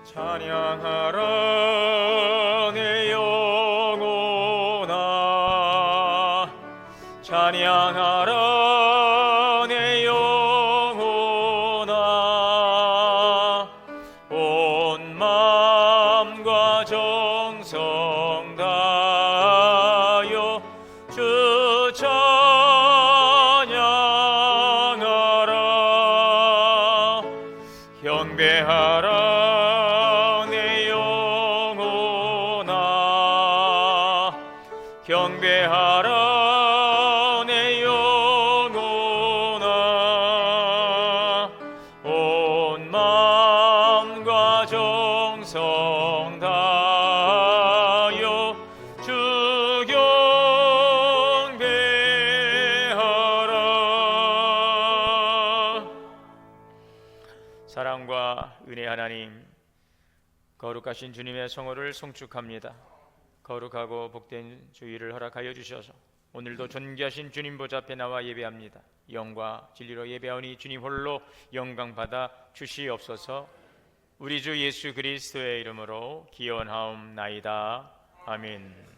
찬양하라 내 영혼아, 찬양하라 내 영혼아. 온 마음과 정성 다하여 주 찬양하라. 경배하라 경배하라 내 영혼아. 온 마음과 정성 다하여 주 경배하라. 사랑과 은혜 하나님, 거룩하신 주님의 성호를 송축합니다. 거룩하고 복된 주일을 허락하여 주셔서 오늘도 존귀하신 주님 보좌 앞에 나와 예배합니다. 영과 진리로 예배하오니 주님 홀로 영광 받아 주시옵소서. 우리 주 예수 그리스도의 이름으로 기원하옵나이다. 아멘.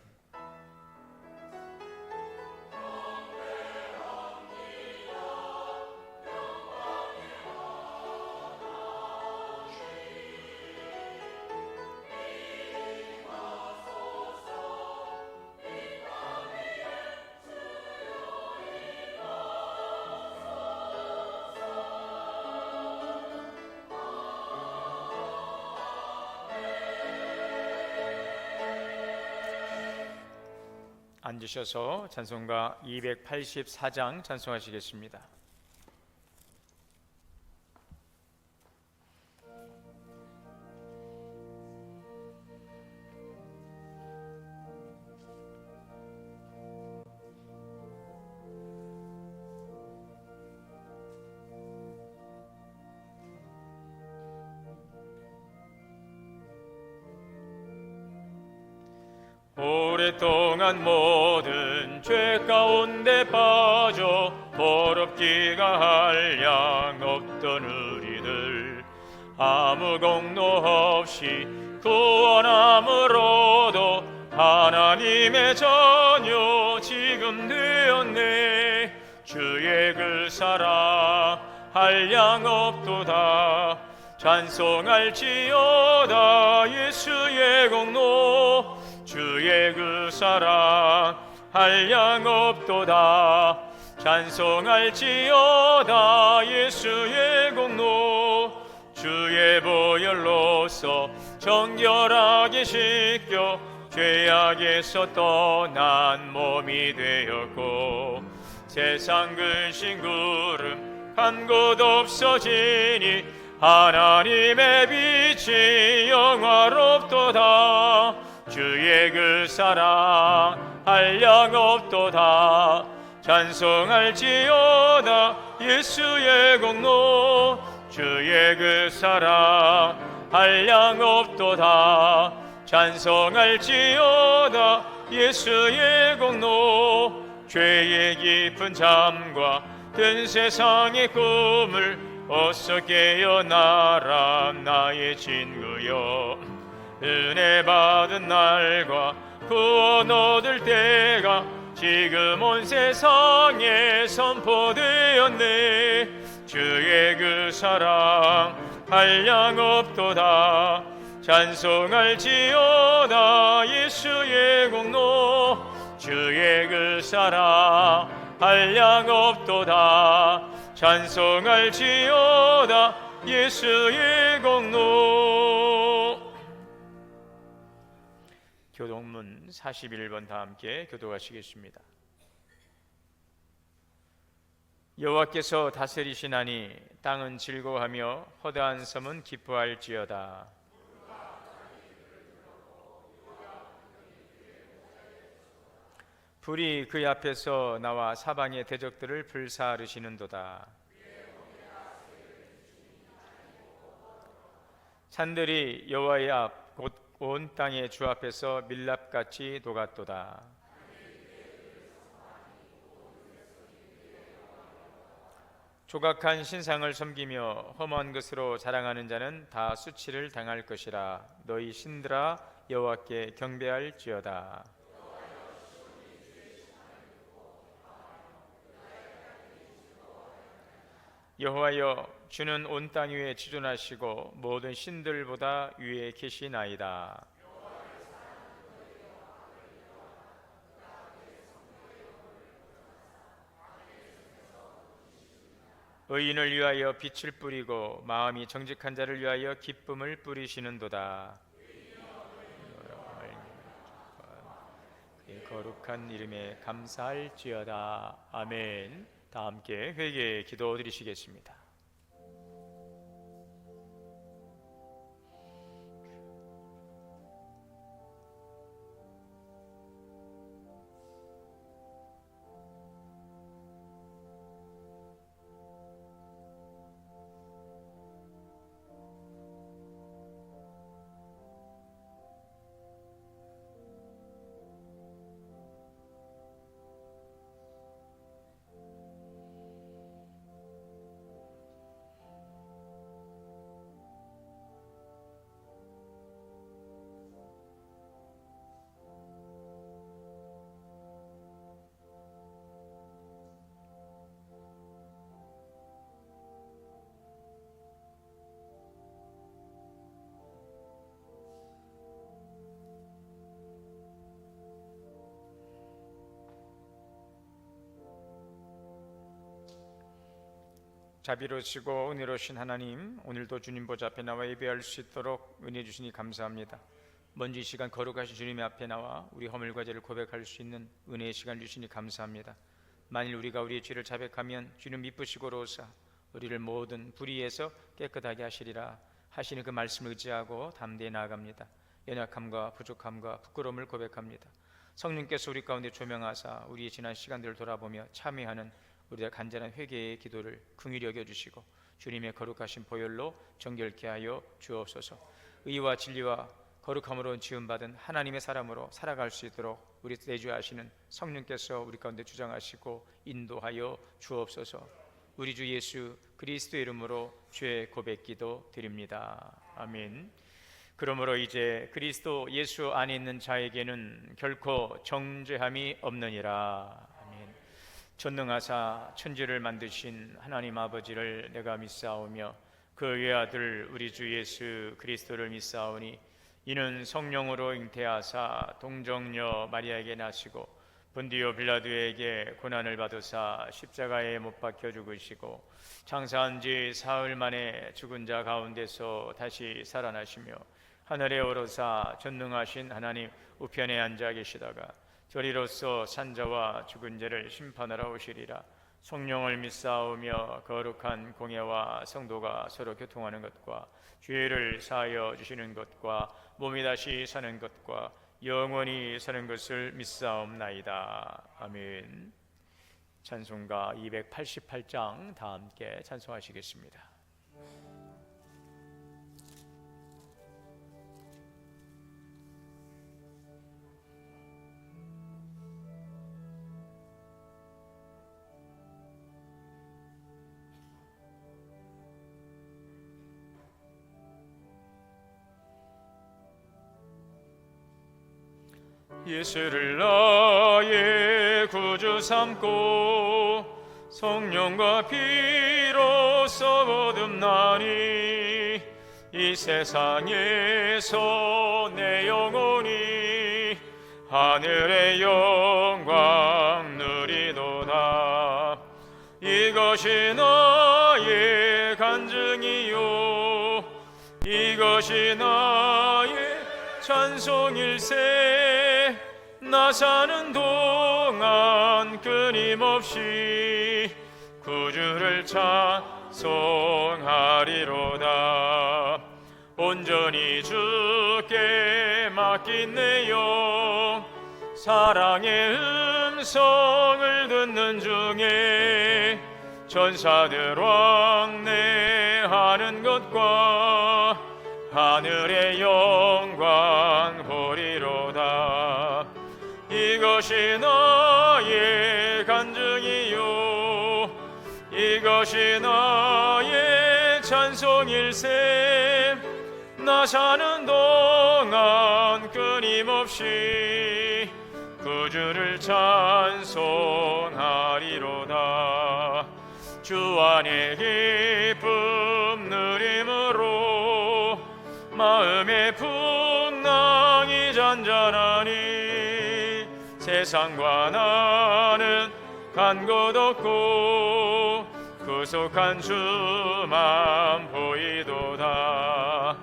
앉으셔서 찬송가 284장 찬송하시겠습니다. 오랫동안 모든 죄 가운데 빠져 더럽기가 한량 없던 우리들, 아무 공로 없이 구원함으로도 하나님의 자녀 지금 되었네. 주의 그 사랑 한량 없도다. 찬송할지어다 예수의 공로. 주의 그 사랑 한량 없도다. 찬송할지어다 예수의 공로. 주의 보혈로서 정결하게 씻겨 죄악에서 떠난 몸이 되었고, 세상 근심 구름 한 곳 없어지니 하나님의 빛이 영화롭도다. 주의 그 사랑 한량 없도다. 찬송할지어다 예수의 공로. 주의 그 사랑 한량 없도다. 찬송할지어다 예수의 공로. 죄의 깊은 잠과 든 세상의 꿈을 어서 깨어나라 나의 친구여. 은혜 받은 날과 구원 얻을 때가 지금 온 세상에 선포되었네. 주의 그 사랑 한량 없도다. 찬송할지어다 예수의 공로. 주의 그 사랑 한량 없도다. 찬송할지어다 예수의 공로. 교동문 41번 다 함께 교도하시겠습니다. 여호와께서 다스리시나니 땅은 즐거워하며 허다한 섬은 기뻐할지어다. 불이 그의 앞에서 나와 사방의 대적들을 불사르시는도다. 산들이 여호와의 앞 곧 온 땅의 주 앞에서 밀랍같이 녹았도다. 조각한 신상을 섬기며 험한 것으로 자랑하는 자는 다 수치를 당할 것이라. 너희 신들아 여호와께 경배할지어다. 여호와여, 주는 온 땅 위에 지존하시고 모든 신들보다 위에 계시나이다. 의인을 위하여 빛을 뿌리고 마음이 정직한 자를 위하여 기쁨을 뿌리시는도다. 그의 거룩한 이름에 감사할지어다. 아멘. 다 함께 회개의 기도 드리시겠습니다. 자비로우시고 은혜로우신 하나님, 오늘도 주님 보좌 앞에 나와 예배할 수 있도록 은혜 주시니 감사합니다. 먼저 이 시간 거룩하신 주님의 앞에 나와 우리 허물과 죄를 고백할 수 있는 은혜의 시간 주시니 감사합니다. 만일 우리가 우리의 죄를 자백하면 주님 미쁘시고로사 우리를 모든 불의에서 깨끗하게 하시리라 하시는 그 말씀을 의지하고 담대히 나아갑니다. 연약함과 부족함과 부끄러움을 고백합니다. 성령께서 우리 가운데 조명하사 우리의 지난 시간들을 돌아보며 참여하는 우리의 간절한 회개의 기도를 긍휼히 여겨주시고 주님의 거룩하신 보혈로 정결케 하여 주옵소서. 의와 진리와 거룩함으로 지음받은 하나님의 사람으로 살아갈 수 있도록 우리 내주하시는 성령께서 우리 가운데 주장하시고 인도하여 주옵소서. 우리 주 예수 그리스도의 이름으로 죄 고백기도 드립니다. 아멘. 그러므로 이제 그리스도 예수 안에 있는 자에게는 결코 정죄함이 없느니라. 전능하사 천지를 만드신 하나님 아버지를 내가 믿사오며 그 외아들 우리 주 예수 그리스도를 믿사오니 이는 성령으로 잉태하사 동정녀 마리아에게 나시고 본디오 빌라도에게 고난을 받으사 십자가에 못 박혀 죽으시고 장사한 지 사흘 만에 죽은 자 가운데서 다시 살아나시며 하늘에 오르사 전능하신 하나님 우편에 앉아 계시다가 저리로서 산자와 죽은 자를 심판하러 오시리라. 성령을 믿사오며 거룩한 공예와 성도가 서로 교통하는 것과 죄를 사하여 주시는 것과 몸이 다시 사는 것과 영원히 사는 것을 믿사옵나이다. 아멘. 찬송가 288장 다 함께 찬송하시겠습니다. 예수를 나의 구주 삼고 성령과 피로써 거듭나니 이 세상에서 내 영혼이 하늘의 영광 누리도다. 이것이 나의 간증이요 이것이 나의 찬송일세. 나 사는 동안 끊임없이 구주를 찬송하리로다. 온전히 주께 맡긴 내 영 사랑의 음성을 듣는 중에 전사들 왕래하는 것과 하늘의 영광 보리로다. 이것이 나의 간증이요 이것이 나의 찬송일세. 나 사는 동안 끊임없이 구주를 찬송하리로다. 주 안에 기쁨 누림으로 마음의 풍랑이 잔잔하니 세상과 나는 간 곳 없고 구속한 주만 보이도다.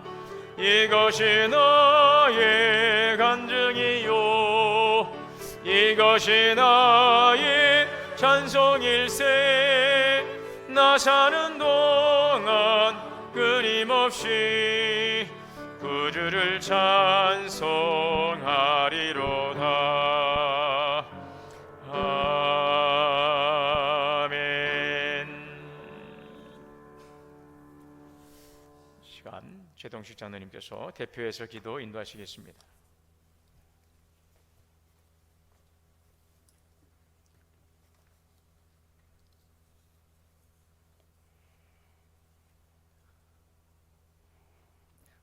이것이 나의 간증이요 이것이 나의 찬송일세. 나 사는 동안 끊임없이 구주를 찬송하리로다. 아멘. 시간 최동식 장로님께서 대표해서 기도 인도하시겠습니다.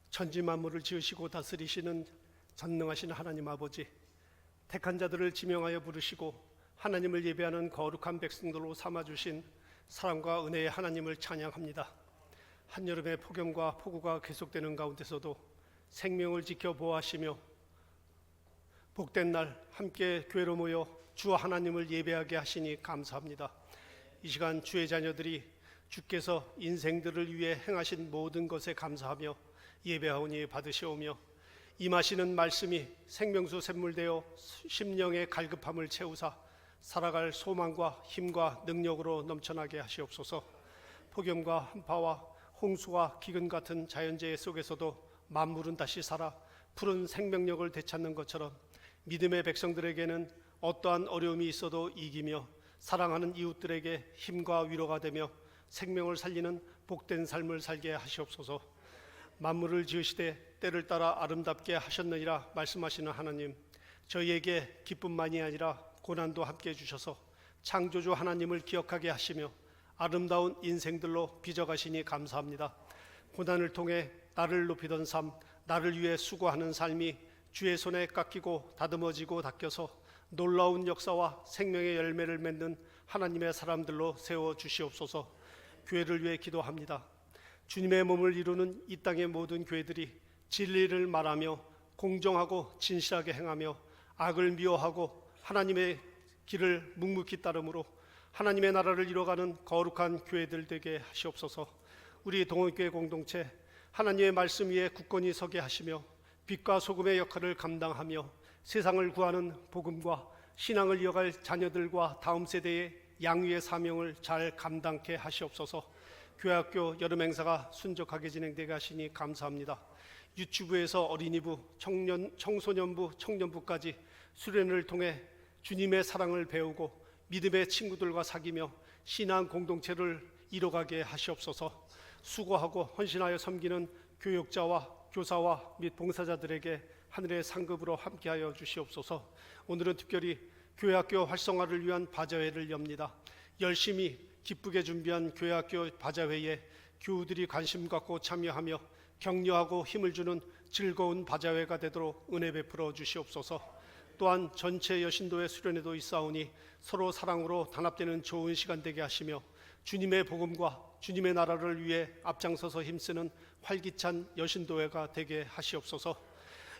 천지 만물을 지으시고 다스리시는 전능하신 하나님 아버지, 택한 자들을 지명하여 부르시고 하나님을 예배하는 거룩한 백성들로 삼아주신 사랑과 은혜의 하나님을 찬양합니다. 한여름의 폭염과 폭우가 계속되는 가운데서도 생명을 지켜 보호하시며 복된 날 함께 교회로 모여 주 하나님을 예배하게 하시니 감사합니다. 이 시간 주의 자녀들이 주께서 인생들을 위해 행하신 모든 것에 감사하며 예배하오니 받으시오며, 임하시는 말씀이 생명수 샘물되어 심령의 갈급함을 채우사 살아갈 소망과 힘과 능력으로 넘쳐나게 하시옵소서. 폭염과 한파와 홍수와 기근 같은 자연재해 속에서도 만물은 다시 살아 푸른 생명력을 되찾는 것처럼 믿음의 백성들에게는 어떠한 어려움이 있어도 이기며 사랑하는 이웃들에게 힘과 위로가 되며 생명을 살리는 복된 삶을 살게 하시옵소서. 만물을 지으시되 때를 따라 아름답게 하셨느니라 말씀하시는 하나님, 저희에게 기쁨만이 아니라 고난도 함께 해주셔서 창조주 하나님을 기억하게 하시며 아름다운 인생들로 빚어가시니 감사합니다. 고난을 통해 나를 높이던 삶, 나를 위해 수고하는 삶이 주의 손에 깎이고 다듬어지고 닦여서 놀라운 역사와 생명의 열매를 맺는 하나님의 사람들로 세워주시옵소서. 교회를 위해 기도합니다. 주님의 몸을 이루는 이 땅의 모든 교회들이 진리를 말하며 공정하고 진실하게 행하며 악을 미워하고 하나님의 길을 묵묵히 따름으로 하나님의 나라를 이뤄가는 거룩한 교회들 되게 하시옵소서. 우리 동원교회 공동체 하나님의 말씀 위에 굳건히 서게 하시며 빛과 소금의 역할을 감당하며 세상을 구하는 복음과 신앙을 이어갈 자녀들과 다음 세대의 양육의 사명을 잘 감당케 하시옵소서. 교회학교 여름 행사가 순적하게 진행되게 하시니 감사합니다. 유치부에서 어린이부, 청소년부, 청년부까지 수련을 통해 주님의 사랑을 배우고 믿음의 친구들과 사귀며 신앙 공동체를 이뤄가게 하시옵소서. 수고하고 헌신하여 섬기는 교육자와 교사와 및 봉사자들에게 하늘의 상급으로 함께하여 주시옵소서. 오늘은 특별히 교회학교 활성화를 위한 바자회를 엽니다. 열심히 기쁘게 준비한 교회학교 바자회에 교우들이 관심 갖고 참여하며 격려하고 힘을 주는 즐거운 바자회가 되도록 은혜 베풀어 주시옵소서. 또한 전체 여신도의 수련회도 있사오니 서로 사랑으로 단합되는 좋은 시간 되게 하시며 주님의 복음과 주님의 나라를 위해 앞장서서 힘쓰는 활기찬 여신도회가 되게 하시옵소서.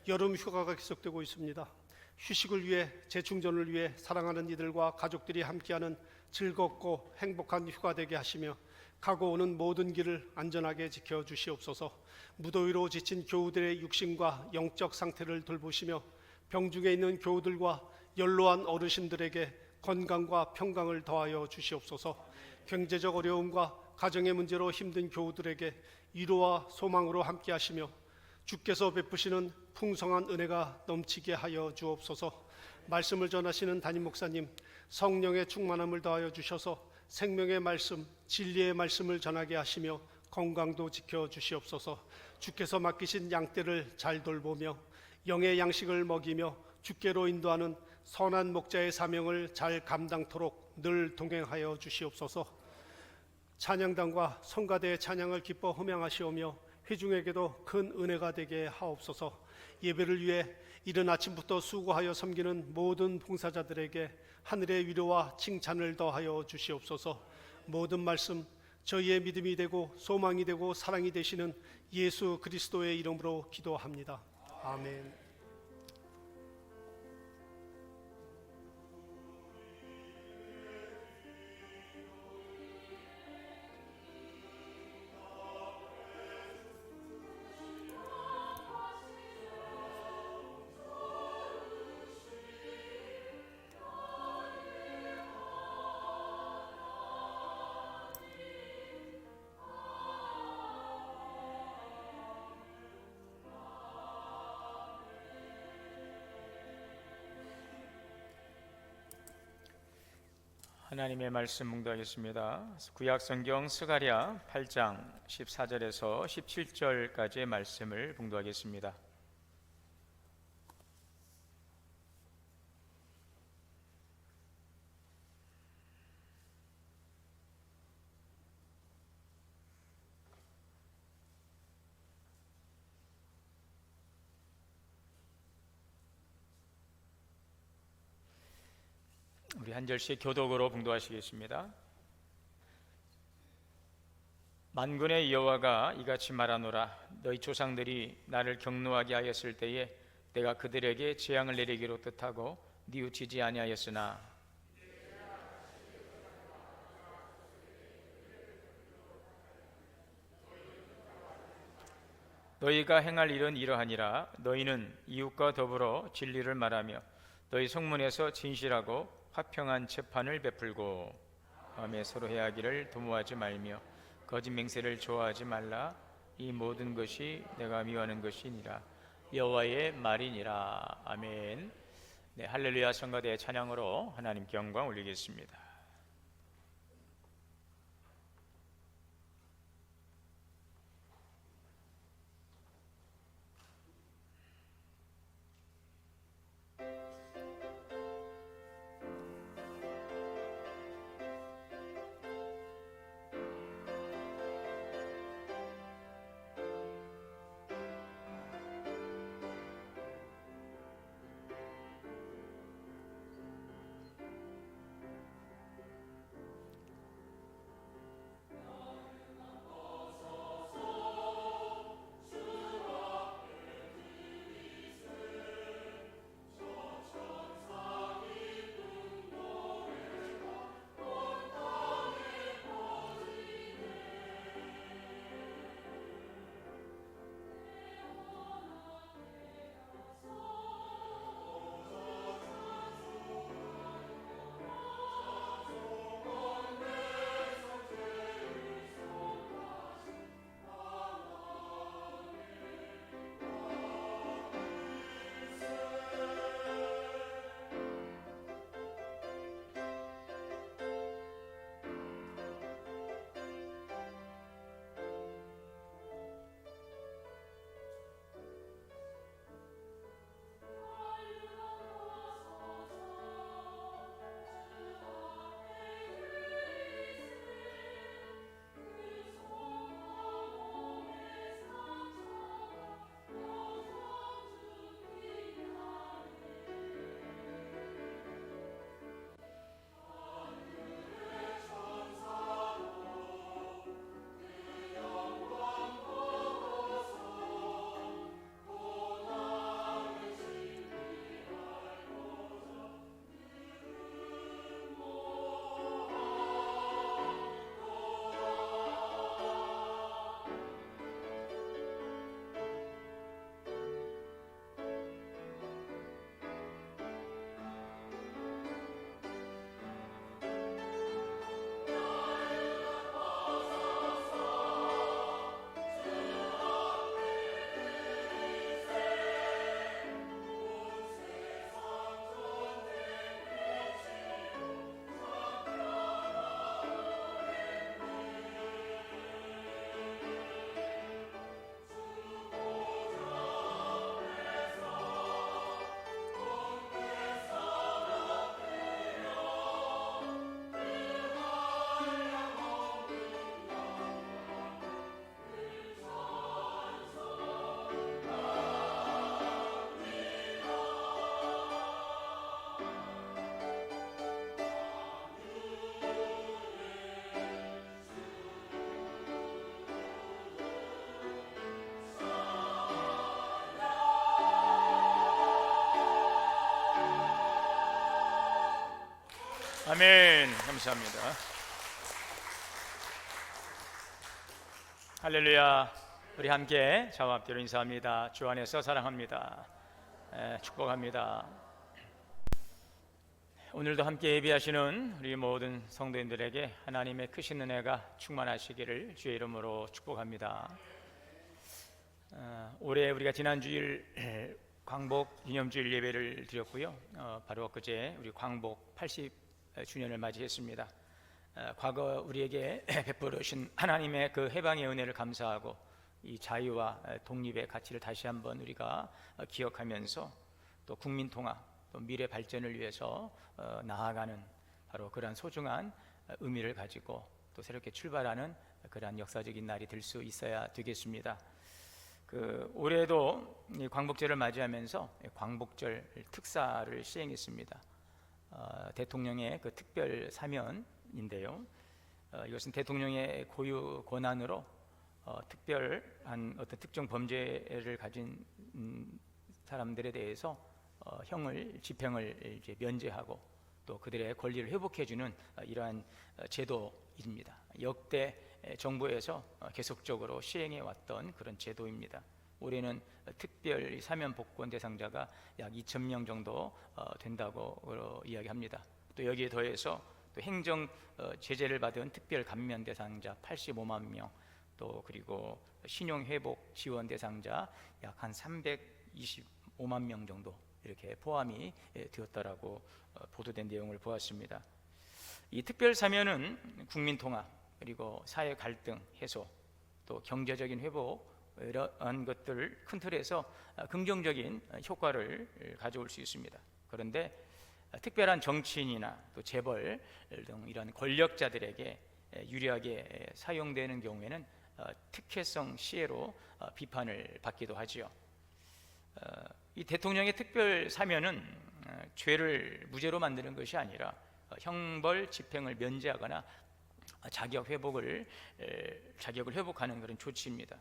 여름 휴가가 계속되고 있습니다. 휴식을 위해 재충전을 위해 사랑하는 이들과 가족들이 함께하는 즐겁고 행복한 휴가 되게 하시며 가고 오는 모든 길을 안전하게 지켜주시옵소서. 무더위로 지친 교우들의 육신과 영적 상태를 돌보시며 병중에 있는 교우들과 연로한 어르신들에게 건강과 평강을 더하여 주시옵소서. 경제적 어려움과 가정의 문제로 힘든 교우들에게 위로와 소망으로 함께 하시며 주께서 베푸시는 풍성한 은혜가 넘치게 하여 주옵소서. 말씀을 전하시는 담임 목사님, 성령의 충만함을 더하여 주셔서 생명의 말씀, 진리의 말씀을 전하게 하시며 건강도 지켜 주시옵소서. 주께서 맡기신 양떼를 잘 돌보며 영의 양식을 먹이며 주께로 인도하는 선한 목자의 사명을 잘 감당토록 늘 동행하여 주시옵소서. 찬양단과 성가대의 찬양을 기뻐 흠양하시오며 회중에게도 큰 은혜가 되게 하옵소서. 예배를 위해 이른 아침부터 수고하여 섬기는 모든 봉사자들에게 하늘의 위로와 칭찬을 더하여 주시옵소서. 모든 말씀 저희의 믿음이 되고 소망이 되고 사랑이 되시는 예수 그리스도의 이름으로 기도합니다. 아멘. 하나님의 말씀 묵도하겠습니다. 구약 성경 스가랴 8장 14절에서 17절까지의 말씀을 묵도하겠습니다. 우리 한 절씩 교독으로 봉독하시겠습니다. 만군의 여호와가 이같이 말하노라. 너희 조상들이 나를 경노하게 하였을 때에 내가 그들에게 재앙을 내리기로 뜻하고 뉘우치지 아니하였으나 너희가 행할 일은 이러하니라. 너희는 이웃과 더불어 진리를 말하며 너희 성문에서 진실하고 화평한 재판을 베풀고 마음에 서로 해하기를 도모하지 말며 거짓 맹세를 좋아하지 말라. 이 모든 것이 내가 미워하는 것이니라. 여호와의 말이니라. 아멘. 네, 할렐루야 성가대의 찬양으로 하나님께 영광 올리겠습니다. 아멘. 감사합니다. 할렐루야. 우리 함께 저와 앞뒤로 인사합니다. 주 안에서 사랑합니다. 축복합니다. 오늘도 함께 예배하시는 우리 모든 성도님들에게 하나님의 크신 은혜가 충만하시기를 주의 이름으로 축복합니다. 올해 우리가 지난 주일 광복 기념주일 예배를 드렸고요. 바로 엊그제 우리 광복 80주년을 맞이했습니다. 과거 우리에게 베풀어 주신 하나님의 그 해방의 은혜를 감사하고 이 자유와 독립의 가치를 다시 한번 우리가 기억하면서 또 국민 통합, 또 미래 발전을 위해서 나아가는 바로 그러한 소중한 의미를 가지고 또 새롭게 출발하는 그러한 역사적인 날이 될 수 있어야 되겠습니다. 올해도 이 광복절을 맞이하면서 광복절 특사를 시행했습니다. 대통령의 그 특별 사면인데요. 이것은 대통령의 고유 권한으로 특별한 어떤 특정 범죄를 가진 사람들에 대해서 집행을 이제 면제하고 또 그들의 권리를 회복해주는 이러한 제도입니다. 역대 정부에서 계속적으로 시행해 왔던 그런 제도입니다. 올해는 특별 사면 복권 대상자가 약 2,000명 정도 된다고 이야기합니다. 또 여기에 더해서 또 행정 제재를 받은 특별 감면 대상자 85만 명, 또 그리고 신용 회복 지원 대상자 약 한 325만 명 정도 이렇게 포함이 되었다라고 보도된 내용을 보았습니다. 이 특별 사면은 국민 통합, 그리고 사회 갈등 해소, 또 경제적인 회복, 이러한 것들을 큰 틀에서 긍정적인 효과를 가져올 수 있습니다. 그런데 특별한 정치인이나 또 재벌 등 이런 권력자들에게 유리하게 사용되는 경우에는 특혜성 시혜로 비판을 받기도 하지요. 이 대통령의 특별 사면은 죄를 무죄로 만드는 것이 아니라 형벌 집행을 면제하거나 자격을 회복하는 그런 조치입니다.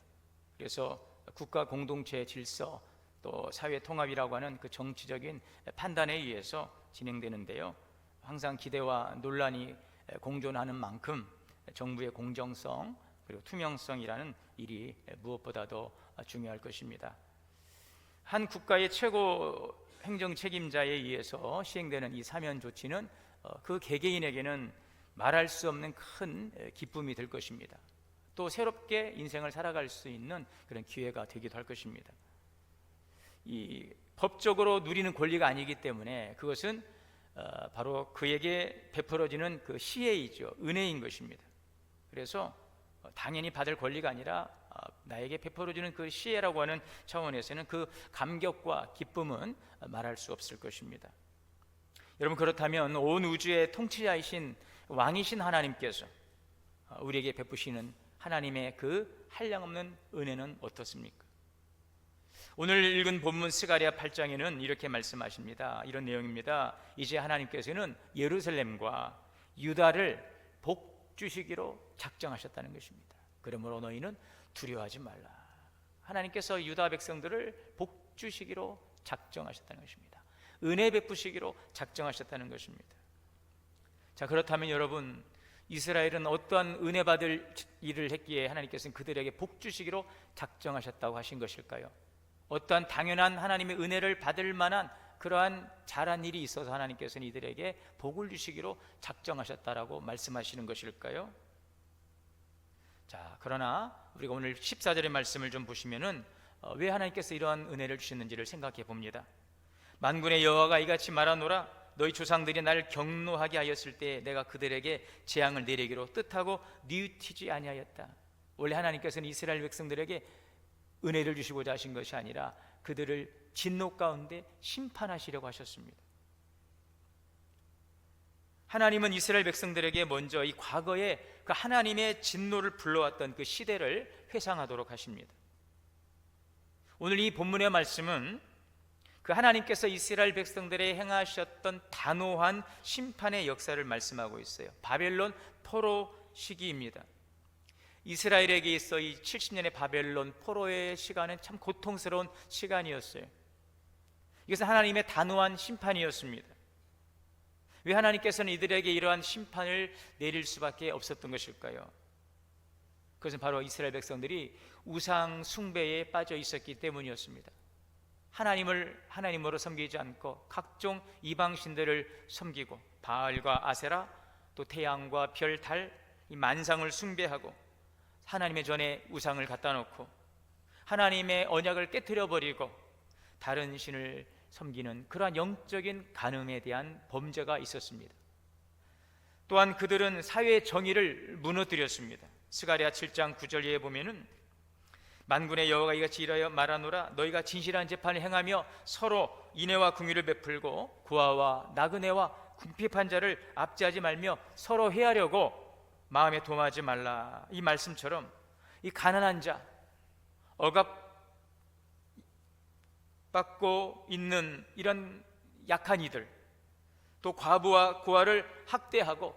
그래서 국가 공동체 질서 또 사회 통합이라고 하는 그 정치적인 판단에 의해서 진행되는데요. 항상 기대와 논란이 공존하는 만큼 정부의 공정성 그리고 투명성이라는 일이 무엇보다도 중요할 것입니다. 한 국가의 최고 행정 책임자에 의해서 시행되는 이 사면 조치는 그 개개인에게는 말할 수 없는 큰 기쁨이 될 것입니다. 또 새롭게 인생을 살아갈 수 있는 그런 기회가 되기도 할 것입니다. 이 법적으로 누리는 권리가 아니기 때문에 그것은 바로 그에게 베풀어지는 그 시혜이죠. 은혜인 것입니다. 그래서 당연히 받을 권리가 아니라 나에게 베풀어주는 그 시혜라고 하는 차원에서는 그 감격과 기쁨은 말할 수 없을 것입니다. 여러분, 그렇다면 온 우주의 통치자이신 왕이신 하나님께서 우리에게 베푸시는 하나님의 그 한량없는 은혜는 어떻습니까? 오늘 읽은 본문 스가랴 8장에는 이렇게 말씀하십니다. 이런 내용입니다. 이제 하나님께서는 예루살렘과 유다를 복주시기로 작정하셨다는 것입니다. 그러므로 너희는 두려워하지 말라. 하나님께서 유다 백성들을 복주시기로 작정하셨다는 것입니다. 은혜 베푸시기로 작정하셨다는 것입니다. 자, 그렇다면 여러분, 이스라엘은 어떠한 은혜 받을 일을 했기에 하나님께서는 그들에게 복주시기로 작정하셨다고 하신 것일까요? 어떠한 당연한 하나님의 은혜를 받을 만한 그러한 잘한 일이 있어서 하나님께서는 이들에게 복을 주시기로 작정하셨다라고 말씀하시는 것일까요? 자, 그러나 우리가 오늘 14절의 말씀을 좀 보시면은 왜 하나님께서 이러한 은혜를 주셨는지를 생각해 봅니다. 만군의 여호와가 이같이 말하노라. 너희 조상들이 나를 경노하게 하였을 때 내가 그들에게 재앙을 내리기로 뜻하고 뉘우치지 아니하였다. 원래 하나님께서는 이스라엘 백성들에게 은혜를 주시고자 하신 것이 아니라 그들을 진노 가운데 심판하시려고 하셨습니다. 하나님은 이스라엘 백성들에게 먼저 이 과거에 그 하나님의 진노를 불러왔던 그 시대를 회상하도록 하십니다. 오늘 이 본문의 말씀은 그 하나님께서 이스라엘 백성들에 행하셨던 단호한 심판의 역사를 말씀하고 있어요. 바벨론 포로 시기입니다. 이스라엘에게 있어 이 70년의 바벨론 포로의 시간은 참 고통스러운 시간이었어요. 이것은 하나님의 단호한 심판이었습니다. 왜 하나님께서는 이들에게 이러한 심판을 내릴 수밖에 없었던 것일까요? 그것은 바로 이스라엘 백성들이 우상 숭배에 빠져 있었기 때문이었습니다. 하나님으로 섬기지 않고 각종 이방신들을 섬기고 바알과 아세라, 또 태양과 별, 달, 이 만상을 숭배하고 하나님의 전에 우상을 갖다 놓고 하나님의 언약을 깨트려 버리고 다른 신을 섬기는 그러한 영적인 간음에 대한 범죄가 있었습니다. 또한 그들은 사회의 정의를 무너뜨렸습니다. 스가랴 7장 9절에 보면은 만군의 여호와가 이같이 일하여 말하노라, 너희가 진실한 재판을 행하며 서로 인애와 긍휼을 베풀고 고아와 나그네와 궁핍한 자를 압제하지 말며 서로 해하려고 마음에 도마하지 말라. 이 말씀처럼 이 가난한 자, 억압받고 있는 이런 약한 이들, 또 과부와 고아를 학대하고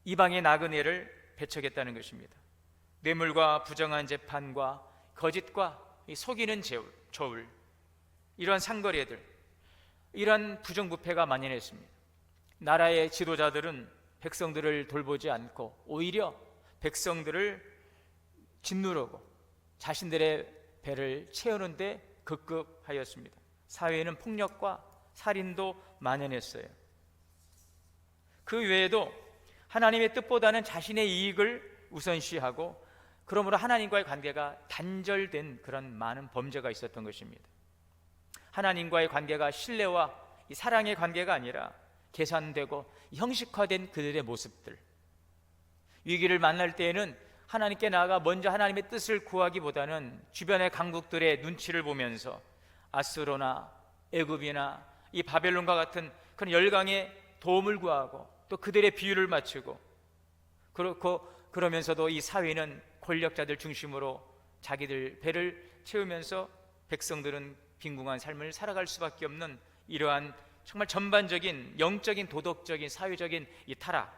이방의 나그네를 배척했다는 것입니다. 뇌물과 부정한 재판과 거짓과 속이는 저울, 이러한 상거래들, 이러한 부정부패가 만연했습니다. 나라의 지도자들은 백성들을 돌보지 않고 오히려 백성들을 짓누르고 자신들의 배를 채우는 데 급급하였습니다. 사회에는 폭력과 살인도 만연했어요. 그 외에도 하나님의 뜻보다는 자신의 이익을 우선시하고 그러므로 하나님과의 관계가 단절된 그런 많은 범죄가 있었던 것입니다. 하나님과의 관계가 신뢰와 사랑의 관계가 아니라 계산되고 형식화된 그들의 모습들, 위기를 만날 때에는 하나님께 나아가 먼저 하나님의 뜻을 구하기보다는 주변의 강국들의 눈치를 보면서 아수르나 애굽이나 이 바벨론과 같은 그런 열강의 도움을 구하고 또 그들의 비유를 맞추고 그러면서도 이 사회는 권력자들 중심으로 자기들 배를 채우면서 백성들은 빈궁한 삶을 살아갈 수밖에 없는 이러한 정말 전반적인 영적인 도덕적인 사회적인 이 타락,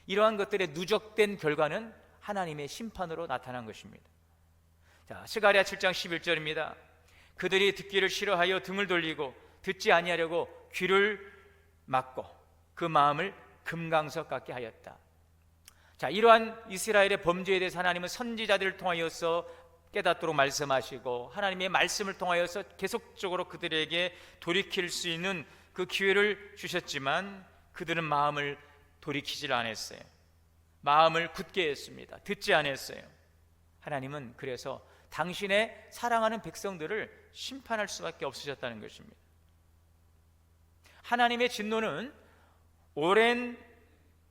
이러한 것들의 누적된 결과는 하나님의 심판으로 나타난 것입니다. 자, 스가랴 7장 11절입니다. 그들이 듣기를 싫어하여 등을 돌리고 듣지 아니하려고 귀를 막고 그 마음을 금강석 같게 하였다. 자, 이러한 이스라엘의 범죄에 대해서 하나님은 선지자들을 통하여서 깨닫도록 말씀하시고 하나님의 말씀을 통하여서 계속적으로 그들에게 돌이킬 수 있는 그 기회를 주셨지만 그들은 마음을 돌이키질 않았어요. 마음을 굳게 했습니다. 듣지 않았어요. 하나님은 그래서 당신의 사랑하는 백성들을 심판할 수밖에 없으셨다는 것입니다. 하나님의 진노는 오랜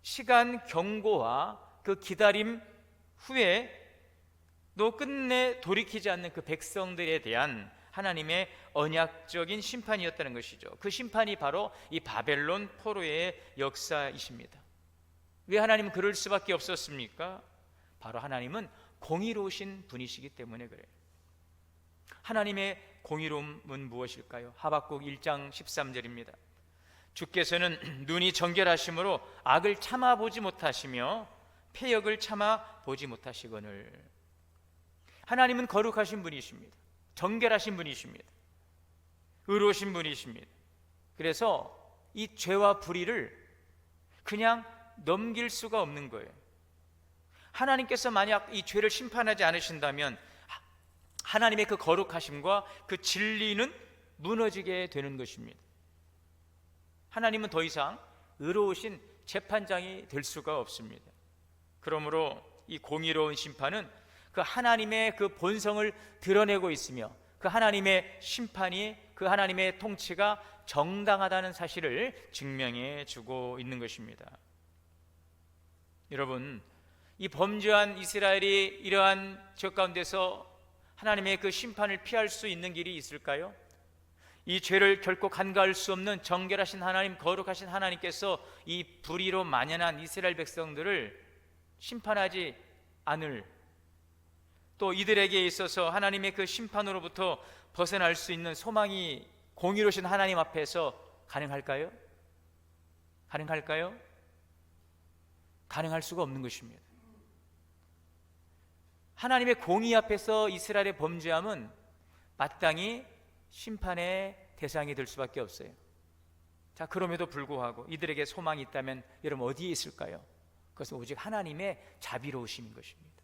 시간 경고와 그 기다림 후에도 끝내 돌이키지 않는 그 백성들에 대한 하나님의 언약적인 심판이었다는 것이죠. 그 심판이 바로 이 바벨론 포로의 역사이십니다. 왜 하나님은 그럴 수밖에 없었습니까? 바로 하나님은 공의로우신 분이시기 때문에 그래요. 하나님의 공의로움은 무엇일까요? 하박국 1장 13절입니다. 주께서는 눈이 정결하심으로 악을 참아보지 못하시며 패역을 참아보지 못하시거늘. 하나님은 거룩하신 분이십니다. 정결하신 분이십니다. 의로우신 분이십니다. 그래서 이 죄와 불의를 그냥 넘길 수가 없는 거예요. 하나님께서 만약 이 죄를 심판하지 않으신다면 하나님의 그 거룩하심과 그 진리는 무너지게 되는 것입니다. 하나님은 더 이상 의로우신 재판장이 될 수가 없습니다. 그러므로 이 공의로운 심판은 그 하나님의 그 본성을 드러내고 있으며 그 하나님의 심판이 그 하나님의 통치가 정당하다는 사실을 증명해 주고 있는 것입니다. 여러분, 이 범죄한 이스라엘이 이러한 죄 가운데서 하나님의 그 심판을 피할 수 있는 길이 있을까요? 이 죄를 결코 간과할 수 없는 정결하신 하나님, 거룩하신 하나님께서 이 불의로 만연한 이스라엘 백성들을 심판하지 않을, 또 이들에게 있어서 하나님의 그 심판으로부터 벗어날 수 있는 소망이 공의로우신 하나님 앞에서 가능할까요? 가능할까요? 가능할 수가 없는 것입니다. 하나님의 공의 앞에서 이스라엘의 범죄함은 마땅히 심판의 대상이 될 수밖에 없어요. 자, 그럼에도 불구하고 이들에게 소망이 있다면 여러분 어디에 있을까요? 그것은 오직 하나님의 자비로우심인 것입니다.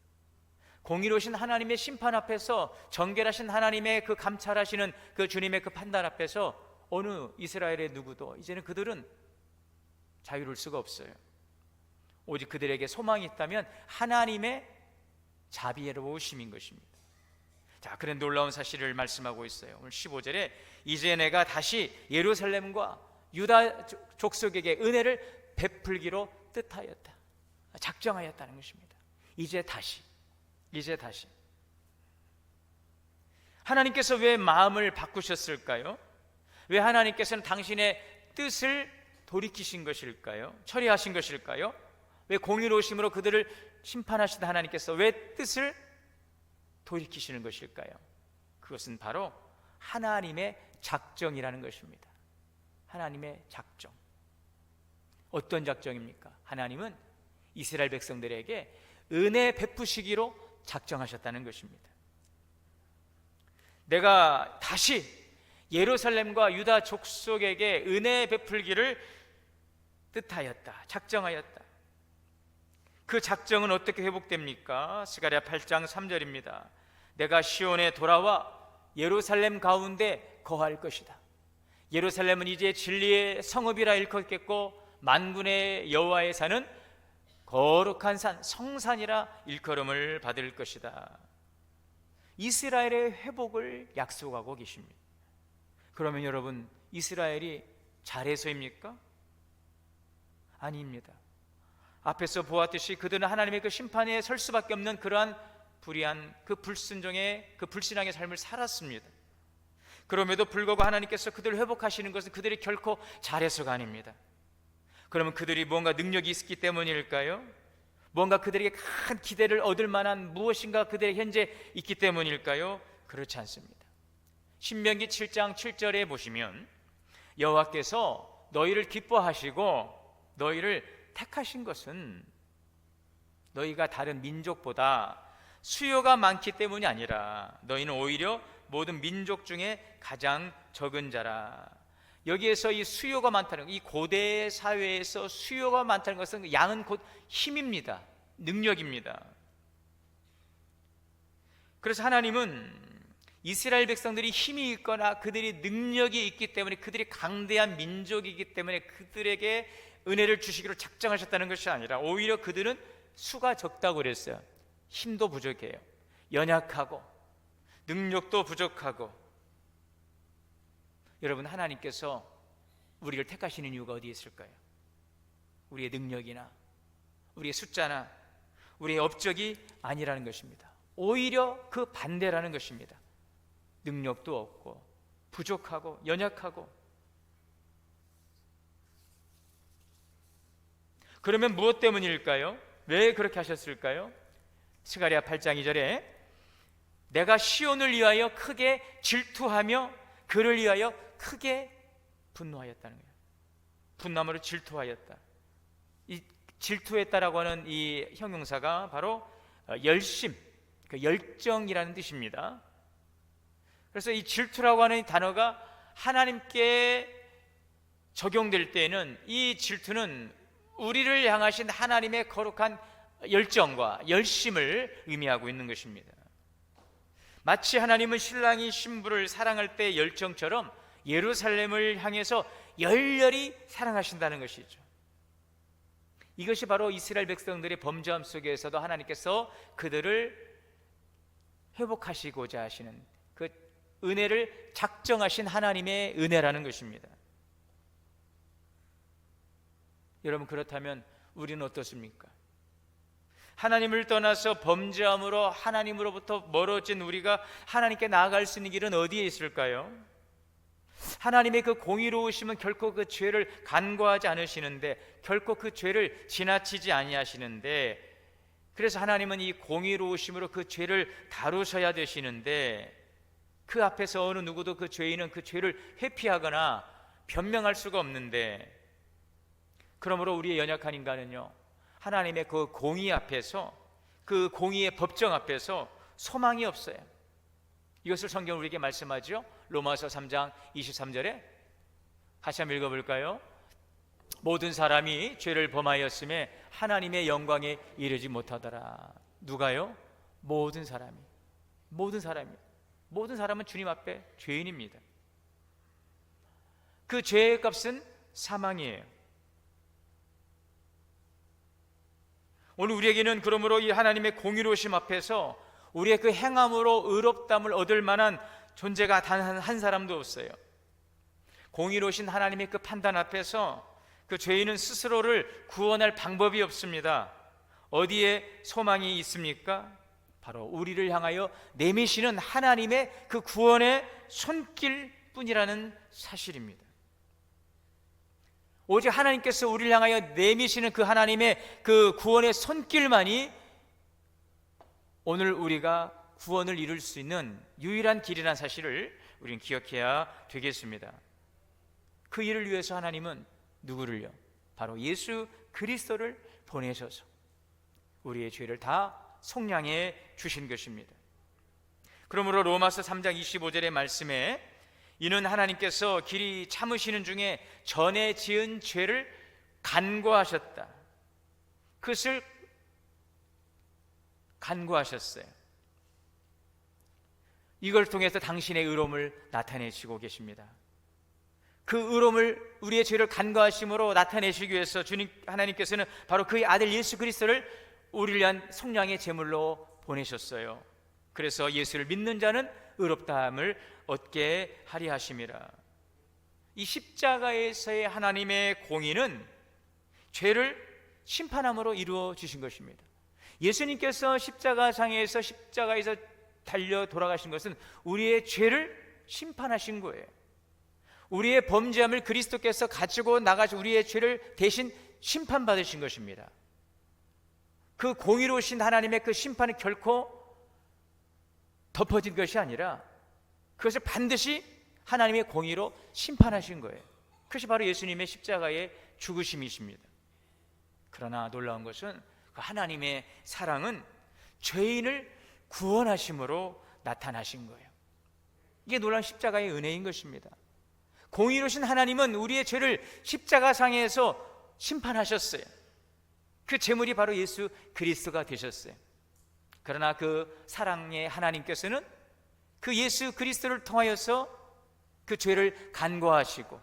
공의로우신 하나님의 심판 앞에서, 정결하신 하나님의 그 감찰하시는 그 주님의 그 판단 앞에서 어느 이스라엘의 누구도 이제는 그들은 자유로울 수가 없어요. 오직 그들에게 소망이 있다면 하나님의 자비로우심인 것입니다. 자, 그런 놀라운 사실을 말씀하고 있어요. 오늘 15절에 이제 내가 다시 예루살렘과 유다 족속에게 은혜를 베풀기로 뜻하였다, 작정하였다는 것입니다. 이제 다시 하나님께서 왜 마음을 바꾸셨을까요? 왜 하나님께서는 당신의 뜻을 돌이키신 것일까요? 처리하신 것일까요? 왜 공의로우심으로 그들을 심판하시던 하나님께서 왜 뜻을 돌이키시는 것일까요? 그것은 바로 하나님의 작정이라는 것입니다. 하나님의 작정. 어떤 작정입니까? 하나님은 이스라엘 백성들에게 은혜 베푸시기로 작정하셨다는 것입니다. 내가 다시 예루살렘과 유다 족속에게 은혜 베풀기를 뜻하였다, 작정하였다. 그 작정은 어떻게 회복됩니까? 스가랴 8장 3절입니다. 내가 시온에 돌아와 예루살렘 가운데 거할 것이다. 예루살렘은 이제 진리의 성읍이라 일컫겠고 만군의 여호와의 산은 거룩한 산, 성산이라 일컬음을 받을 것이다. 이스라엘의 회복을 약속하고 계십니다. 그러면 여러분, 이스라엘이 잘해서입니까? 아닙니다. 앞에서 보았듯이 그들은 하나님의 그 심판에 설 수밖에 없는 그러한 불의한 그 불순종의 그 불신앙의 삶을 살았습니다. 그럼에도 불구하고 하나님께서 그들을 회복하시는 것은 그들이 결코 잘해서가 아닙니다. 그러면 그들이 뭔가 능력이 있기 때문일까요? 뭔가 그들에게 큰 기대를 얻을 만한 무엇인가 그들의 현재 있기 때문일까요? 그렇지 않습니다. 신명기 7장 7절에 보시면 여호와께서 너희를 기뻐하시고 너희를 택하신 것은 너희가 다른 민족보다 수요가 많기 때문이 아니라 너희는 오히려 모든 민족 중에 가장 적은 자라. 여기에서 이 수요가 많다는, 이 고대 사회에서 수요가 많다는 것은 양은 곧 힘입니다. 능력입니다. 그래서 하나님은 이스라엘 백성들이 힘이 있거나 그들이 능력이 있기 때문에, 그들이 강대한 민족이기 때문에 그들에게 은혜를 주시기로 작정하셨다는 것이 아니라 오히려 그들은 수가 적다고 그랬어요. 힘도 부족해요. 연약하고 능력도 부족하고. 여러분, 하나님께서 우리를 택하시는 이유가 어디에 있을까요? 우리의 능력이나 우리의 숫자나 우리의 업적이 아니라는 것입니다. 오히려 그 반대라는 것입니다. 능력도 없고 부족하고 연약하고. 그러면 무엇 때문일까요? 왜 그렇게 하셨을까요? 스가랴 8장 2절에 내가 시온을 위하여 크게 질투하며 그를 위하여 크게 분노하였다는 거예요. 분노함으로 질투하였다. 이 질투했다라고 하는 이 형용사가 바로 열심, 그 열정이라는 뜻입니다. 그래서 이 질투라고 하는 단어가 하나님께 적용될 때에는 이 질투는 우리를 향하신 하나님의 거룩한 열정과 열심을 의미하고 있는 것입니다. 마치 하나님은 신랑이 신부를 사랑할 때 열정처럼 예루살렘을 향해서 열렬히 사랑하신다는 것이죠. 이것이 바로 이스라엘 백성들의 범죄함 속에서도 하나님께서 그들을 회복하시고자 하시는 그 은혜를 작정하신 하나님의 은혜라는 것입니다. 여러분, 그렇다면 우리는 어떻습니까? 하나님을 떠나서 범죄함으로 하나님으로부터 멀어진 우리가 하나님께 나아갈 수 있는 길은 어디에 있을까요? 하나님의 그 공의로우심은 결코 그 죄를 간과하지 않으시는데, 결코 그 죄를 지나치지 아니하시는데, 그래서 하나님은 이 공의로우심으로 그 죄를 다루셔야 되시는데, 그 앞에서 어느 누구도 그 죄인은 그 죄를 회피하거나 변명할 수가 없는데, 그러므로 우리의 연약한 인간은요, 하나님의 그 공의 앞에서, 그 공의의 법정 앞에서 소망이 없어요. 이것을 성경은 우리에게 말씀하죠. 로마서 3장 23절에 다시 한번 읽어볼까요? 모든 사람이 죄를 범하였음에 하나님의 영광에 이르지 못하더라. 누가요? 모든 사람이. 모든 사람은 주님 앞에 죄인입니다. 그 죄의 값은 사망이에요. 오늘 우리에게는 그러므로 이 하나님의 공의로우심 앞에서 우리의 그 행함으로 의롭담을 얻을 만한 존재가 단 한 사람도 없어요. 공의로우신 하나님의 그 판단 앞에서 그 죄인은 스스로를 구원할 방법이 없습니다. 어디에 소망이 있습니까? 바로 우리를 향하여 내미시는 하나님의 그 구원의 손길뿐이라는 사실입니다. 오직 하나님께서 우리를 향하여 내미시는 그 하나님의 그 구원의 손길만이 오늘 우리가 구원을 이룰 수 있는 유일한 길이라는 사실을 우리는 기억해야 되겠습니다. 그 일을 위해서 하나님은 누구를요? 바로 예수 그리스도를 보내셔서 우리의 죄를 다 속량해 주신 것입니다. 그러므로 로마서 3장 25절의 말씀에 이는 하나님께서 길이 참으시는 중에 전에 지은 죄를 간과하셨다. 그것을 간과하셨어요. 이걸 통해서 당신의 의로움을 나타내시고 계십니다. 그 의로움을, 우리의 죄를 간과하심으로 나타내시기 위해서 주님 하나님께서는 바로 그의 아들 예수 그리스도를 우리를 위한 속량의 제물로 보내셨어요. 그래서 예수를 믿는 자는 의롭다함을 얻게 하리 하심이라. 이 십자가에서의 하나님의 공의는 죄를 심판함으로 이루어지신 것입니다. 예수님께서 십자가상에서 십자가에서 달려 돌아가신 것은 우리의 죄를 심판하신 거예요. 우리의 범죄함을 그리스도께서 가지고 나가신 우리의 죄를 대신 심판받으신 것입니다. 그 공의로우신 하나님의 그 심판이 결코 덮어진 것이 아니라 그것을 반드시 하나님의 공의로 심판하신 거예요. 그것이 바로 예수님의 십자가의 죽으심이십니다. 그러나 놀라운 것은 그 하나님의 사랑은 죄인을 구원하심으로 나타나신 거예요. 이게 놀라운 십자가의 은혜인 것입니다. 공의로우신 하나님은 우리의 죄를 십자가상에서 심판하셨어요. 그 제물이 바로 예수 그리스도가 되셨어요. 그러나 그 사랑의 하나님께서는 그 예수 그리스도를 통하여서 그 죄를 간과하시고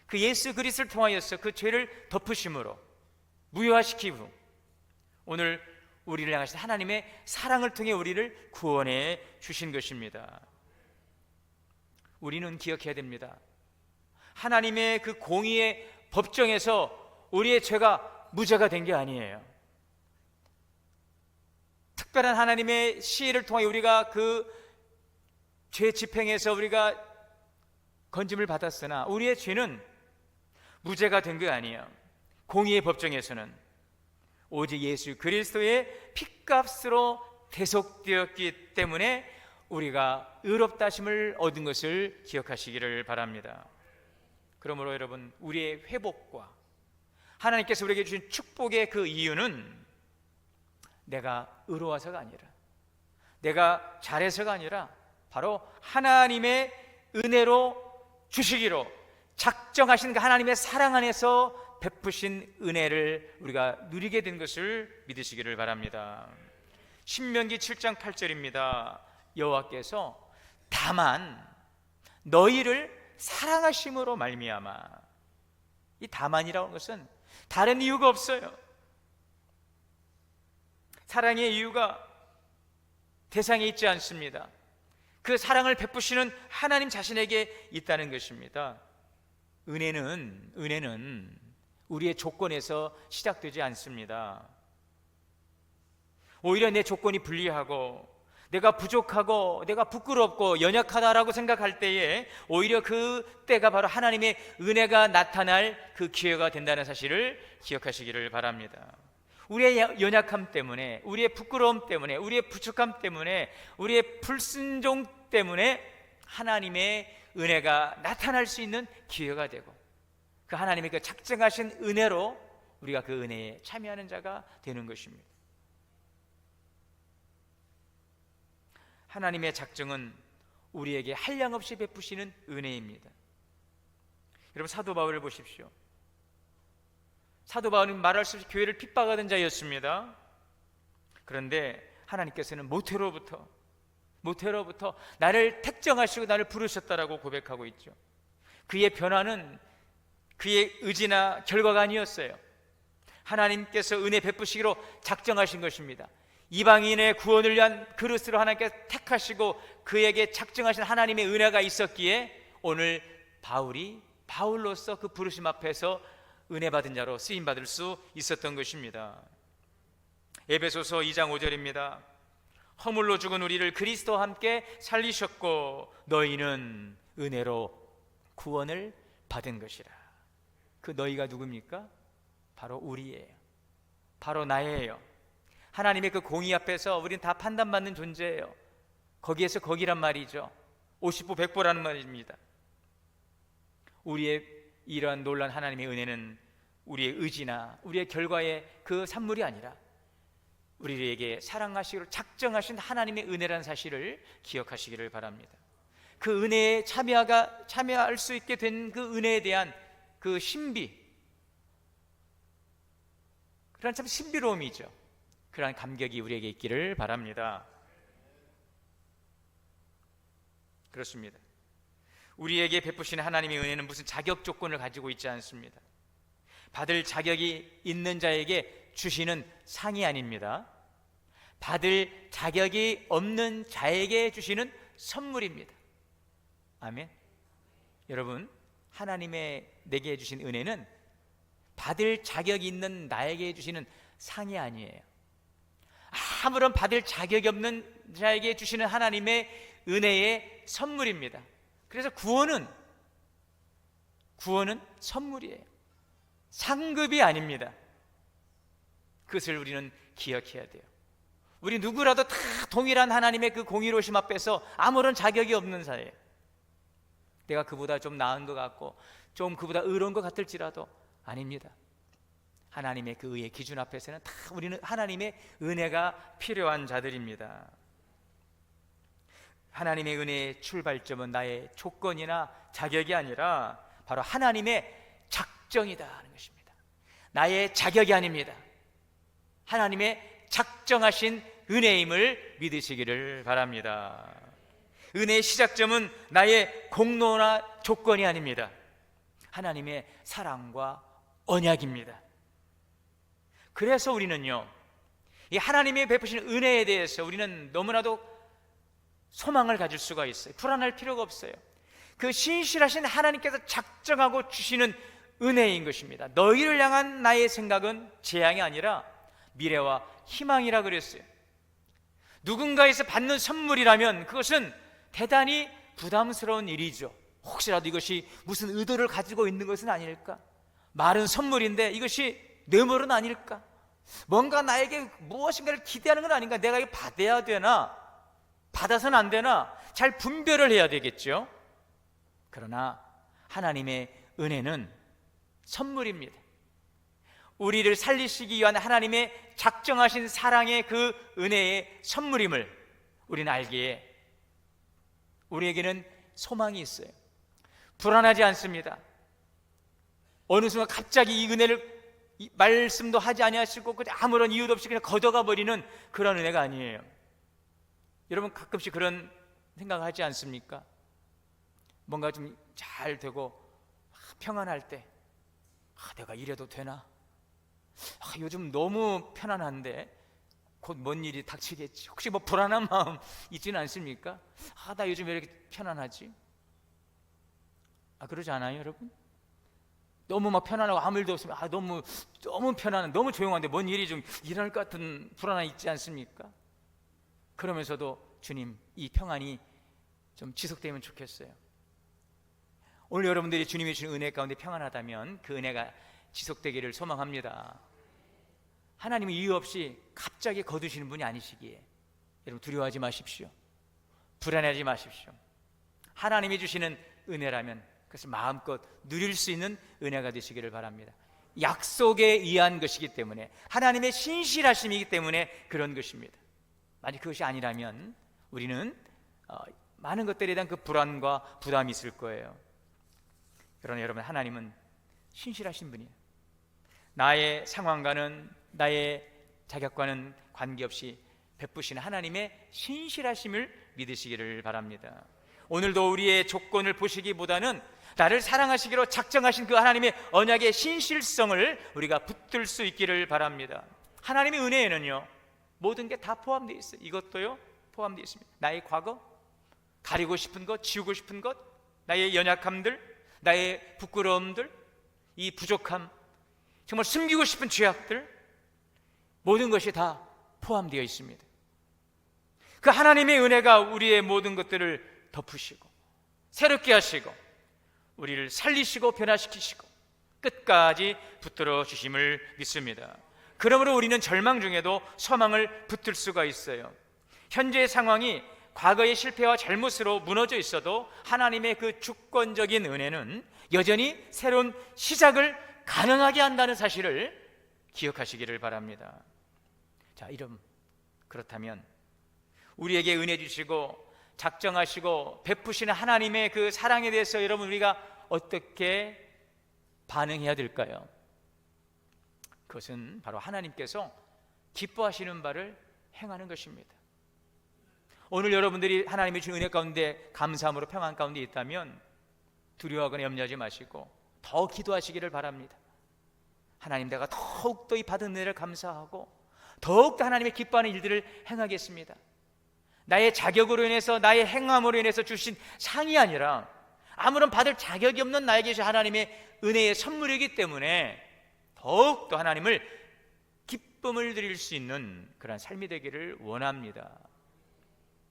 그 예수 그리스도를 통하여서 그 죄를 덮으심으로 무효화시키고 오늘 우리를 향하신 하나님의 사랑을 통해 우리를 구원해 주신 것입니다. 우리는 기억해야 됩니다. 하나님의 그 공의의 법정에서 우리의 죄가 무죄가 된 게 아니에요. 특별한 하나님의 시혜를 통해 우리가 그 죄 집행에서 우리가 건짐을 받았으나 우리의 죄는 무죄가 된 게 아니에요. 공의의 법정에서는 오직 예수 그리스도의 핏값으로 대속되었기 때문에 우리가 의롭다 하심을 얻은 것을 기억하시기를 바랍니다. 그러므로 여러분, 우리의 회복과 하나님께서 우리에게 주신 축복의 그 이유는 내가 의로워서가 아니라 내가 잘해서가 아니라 바로 하나님의 은혜로 주시기로 작정하신 그 하나님의 사랑 안에서 베푸신 은혜를 우리가 누리게 된 것을 믿으시기를 바랍니다. 신명기 7장 8절입니다. 여호와께서 다만 너희를 사랑하심으로 말미암아. 이 다만이라는 것은 다른 이유가 없어요. 사랑의 이유가 대상에 있지 않습니다. 그 사랑을 베푸시는 하나님 자신에게 있다는 것입니다. 은혜는 우리의 조건에서 시작되지 않습니다. 오히려 내 조건이 불리하고 내가 부족하고 내가 부끄럽고 연약하다라고 생각할 때에 오히려 그 때가 바로 하나님의 은혜가 나타날 그 기회가 된다는 사실을 기억하시기를 바랍니다. 우리의 연약함 때문에, 우리의 부끄러움 때문에, 우리의 부족함 때문에, 우리의 불순종 때문에 하나님의 은혜가 나타날 수 있는 기회가 되고 그 하나님의 그 작정하신 은혜로 우리가 그 은혜에 참여하는 자가 되는 것입니다. 하나님의 작정은 우리에게 한량없이 베푸시는 은혜입니다. 여러분, 사도 바울을 보십시오. 사도 바울은 말할 수 없이 교회를 핍박하던 자였습니다. 그런데 하나님께서는 모태로부터 나를 택정하시고 나를 부르셨다라고 고백하고 있죠. 그의 변화는 그의 의지나 결과가 아니었어요. 하나님께서 은혜 베푸시기로 작정하신 것입니다. 이방인의 구원을 위한 그릇으로 하나님께서 택하시고 그에게 작정하신 하나님의 은혜가 있었기에 오늘 바울이 바울로서 그 부르심 앞에서 은혜 받은 자로 쓰임 받을 수 있었던 것입니다. 에베소서 2장 5절입니다. 허물로 죽은 우리를 그리스도와 함께 살리셨고 너희는 은혜로 구원을 받은 것이라. 그 너희가 누굽니까? 바로 우리예요. 바로 나예요. 하나님의 그 공의 앞에서 우리는 다 판단받는 존재예요. 거기에서 거기란 말이죠. 50보 100보라는 말입니다. 우리의 이러한 놀란 하나님의 은혜는 우리의 의지나 우리의 결과의 그 산물이 아니라 우리에게 사랑하시기로 작정하신 하나님의 은혜라는 사실을 기억하시기를 바랍니다. 그 은혜에 참여할 수 있게 된 그 은혜에 대한 그 신비, 그런 참 신비로움이죠. 그러한 감격이 우리에게 있기를 바랍니다. 그렇습니다. 우리에게 베푸시는 하나님의 은혜는 무슨 자격 조건을 가지고 있지 않습니다. 받을 자격이 있는 자에게 주시는 상이 아닙니다. 받을 자격이 없는 자에게 주시는 선물입니다. 아멘. 여러분, 하나님의 내게 주신 은혜는 받을 자격이 있는 나에게 주시는 상이 아니에요. 아무런 받을 자격이 없는 자에게 주시는 하나님의 은혜의 선물입니다. 그래서 구원은 선물이에요. 상급이 아닙니다. 그것을 우리는 기억해야 돼요. 우리 누구라도 다 동일한 하나님의 그 공의로우심 앞에서 아무런 자격이 없는 자예요. 내가 그보다 좀 나은 것 같고 좀 그보다 의로운 것 같을지라도 아닙니다. 하나님의 그 의의 기준 앞에서는 다 우리는 하나님의 은혜가 필요한 자들입니다. 하나님의 은혜의 출발점은 나의 조건이나 자격이 아니라 바로 하나님의 작정이다 하는 것입니다. 나의 자격이 아닙니다. 하나님의 작정하신 은혜임을 믿으시기를 바랍니다. 은혜의 시작점은 나의 공로나 조건이 아닙니다. 하나님의 사랑과 언약입니다. 그래서 우리는요, 이 하나님의 베푸신 은혜에 대해서 우리는 너무나도 소망을 가질 수가 있어요. 불안할 필요가 없어요. 그 신실하신 하나님께서 작정하고 주시는 은혜인 것입니다. 너희를 향한 나의 생각은 재앙이 아니라 미래와 희망이라 그랬어요. 누군가에서 받는 선물이라면 그것은 대단히 부담스러운 일이죠. 혹시라도 이것이 무슨 의도를 가지고 있는 것은 아닐까? 말은 선물인데 이것이 뇌물은 아닐까? 뭔가 나에게 무엇인가를 기대하는 건 아닌가? 내가 이거 받아야 되나? 받아서는 안 되나? 잘 분별을 해야 되겠죠. 그러나 하나님의 은혜는 선물입니다. 우리를 살리시기 위한 하나님의 작정하신 사랑의 그 은혜의 선물임을 우리는 알기에 우리에게는 소망이 있어요. 불안하지 않습니다. 어느 순간 갑자기 이 은혜를 말씀도 하지 아니하시고 아무런 이유도 없이 그냥 걷어가 버리는 그런 은혜가 아니에요. 여러분 가끔씩 그런 생각하지 않습니까? 뭔가 좀 잘 되고 평안할 때 내가 이래도 되나? 요즘 너무 편안한데 곧 뭔 일이 닥치겠지. 혹시 뭐 불안한 마음 있지는 않습니까? 나 요즘 왜 이렇게 편안하지? 그러지 않아요, 여러분? 너무 막 편안하고 아무 일도 없으면 너무 편안한, 너무 조용한데 뭔 일이 좀 일어날 것 같은 불안함이 있지 않습니까? 그러면서도 주님, 이 평안이 좀 지속되면 좋겠어요. 오늘 여러분들이 주님이 주신 은혜 가운데 평안하다면 그 은혜가 지속되기를 소망합니다. 하나님은 이유 없이 갑자기 거두시는 분이 아니시기에 여러분 두려워하지 마십시오. 불안하지 마십시오. 하나님이 주시는 은혜라면 그것을 마음껏 누릴 수 있는 은혜가 되시기를 바랍니다. 약속에 의한 것이기 때문에, 하나님의 신실하심이기 때문에 그런 것입니다. 만약 그것이 아니라면 우리는 많은 것들에 대한 그 불안과 부담이 있을 거예요. 그러나 여러분, 하나님은 신실하신 분이에요. 나의 상황과는, 나의 자격과는 관계없이 베푸시는 하나님의 신실하심을 믿으시기를 바랍니다. 오늘도 우리의 조건을 보시기보다는 나를 사랑하시기로 작정하신 그 하나님의 언약의 신실성을 우리가 붙들 수 있기를 바랍니다. 하나님의 은혜에는요, 모든 게 다 포함되어 있어요. 이것도요, 포함되어 있습니다. 나의 과거, 가리고 싶은 것, 지우고 싶은 것, 나의 연약함들, 나의 부끄러움들, 이 부족함, 정말 숨기고 싶은 죄악들, 모든 것이 다 포함되어 있습니다. 그 하나님의 은혜가 우리의 모든 것들을 덮으시고 새롭게 하시고 우리를 살리시고 변화시키시고 끝까지 붙들어 주심을 믿습니다. 그러므로 우리는 절망 중에도 소망을 붙들 수가 있어요. 현재의 상황이 과거의 실패와 잘못으로 무너져 있어도 하나님의 그 주권적인 은혜는 여전히 새로운 시작을 가능하게 한다는 사실을 기억하시기를 바랍니다. 자, 그렇다면 우리에게 은혜 주시고 작정하시고 베푸시는 하나님의 그 사랑에 대해서 여러분, 우리가 어떻게 반응해야 될까요? 그것은 바로 하나님께서 기뻐하시는 바를 행하는 것입니다. 오늘 여러분들이 하나님의 주신 은혜 가운데 감사함으로 평안 가운데 있다면 두려워하거나 염려하지 마시고 더 기도하시기를 바랍니다. 하나님, 내가 더욱더 이 받은 은혜를 감사하고 더욱더 하나님의 기뻐하는 일들을 행하겠습니다. 나의 자격으로 인해서, 나의 행함으로 인해서 주신 상이 아니라 아무런 받을 자격이 없는 나에게 주신 하나님의 은혜의 선물이기 때문에 더욱더 하나님을 기쁨을 드릴 수 있는 그런 삶이 되기를 원합니다.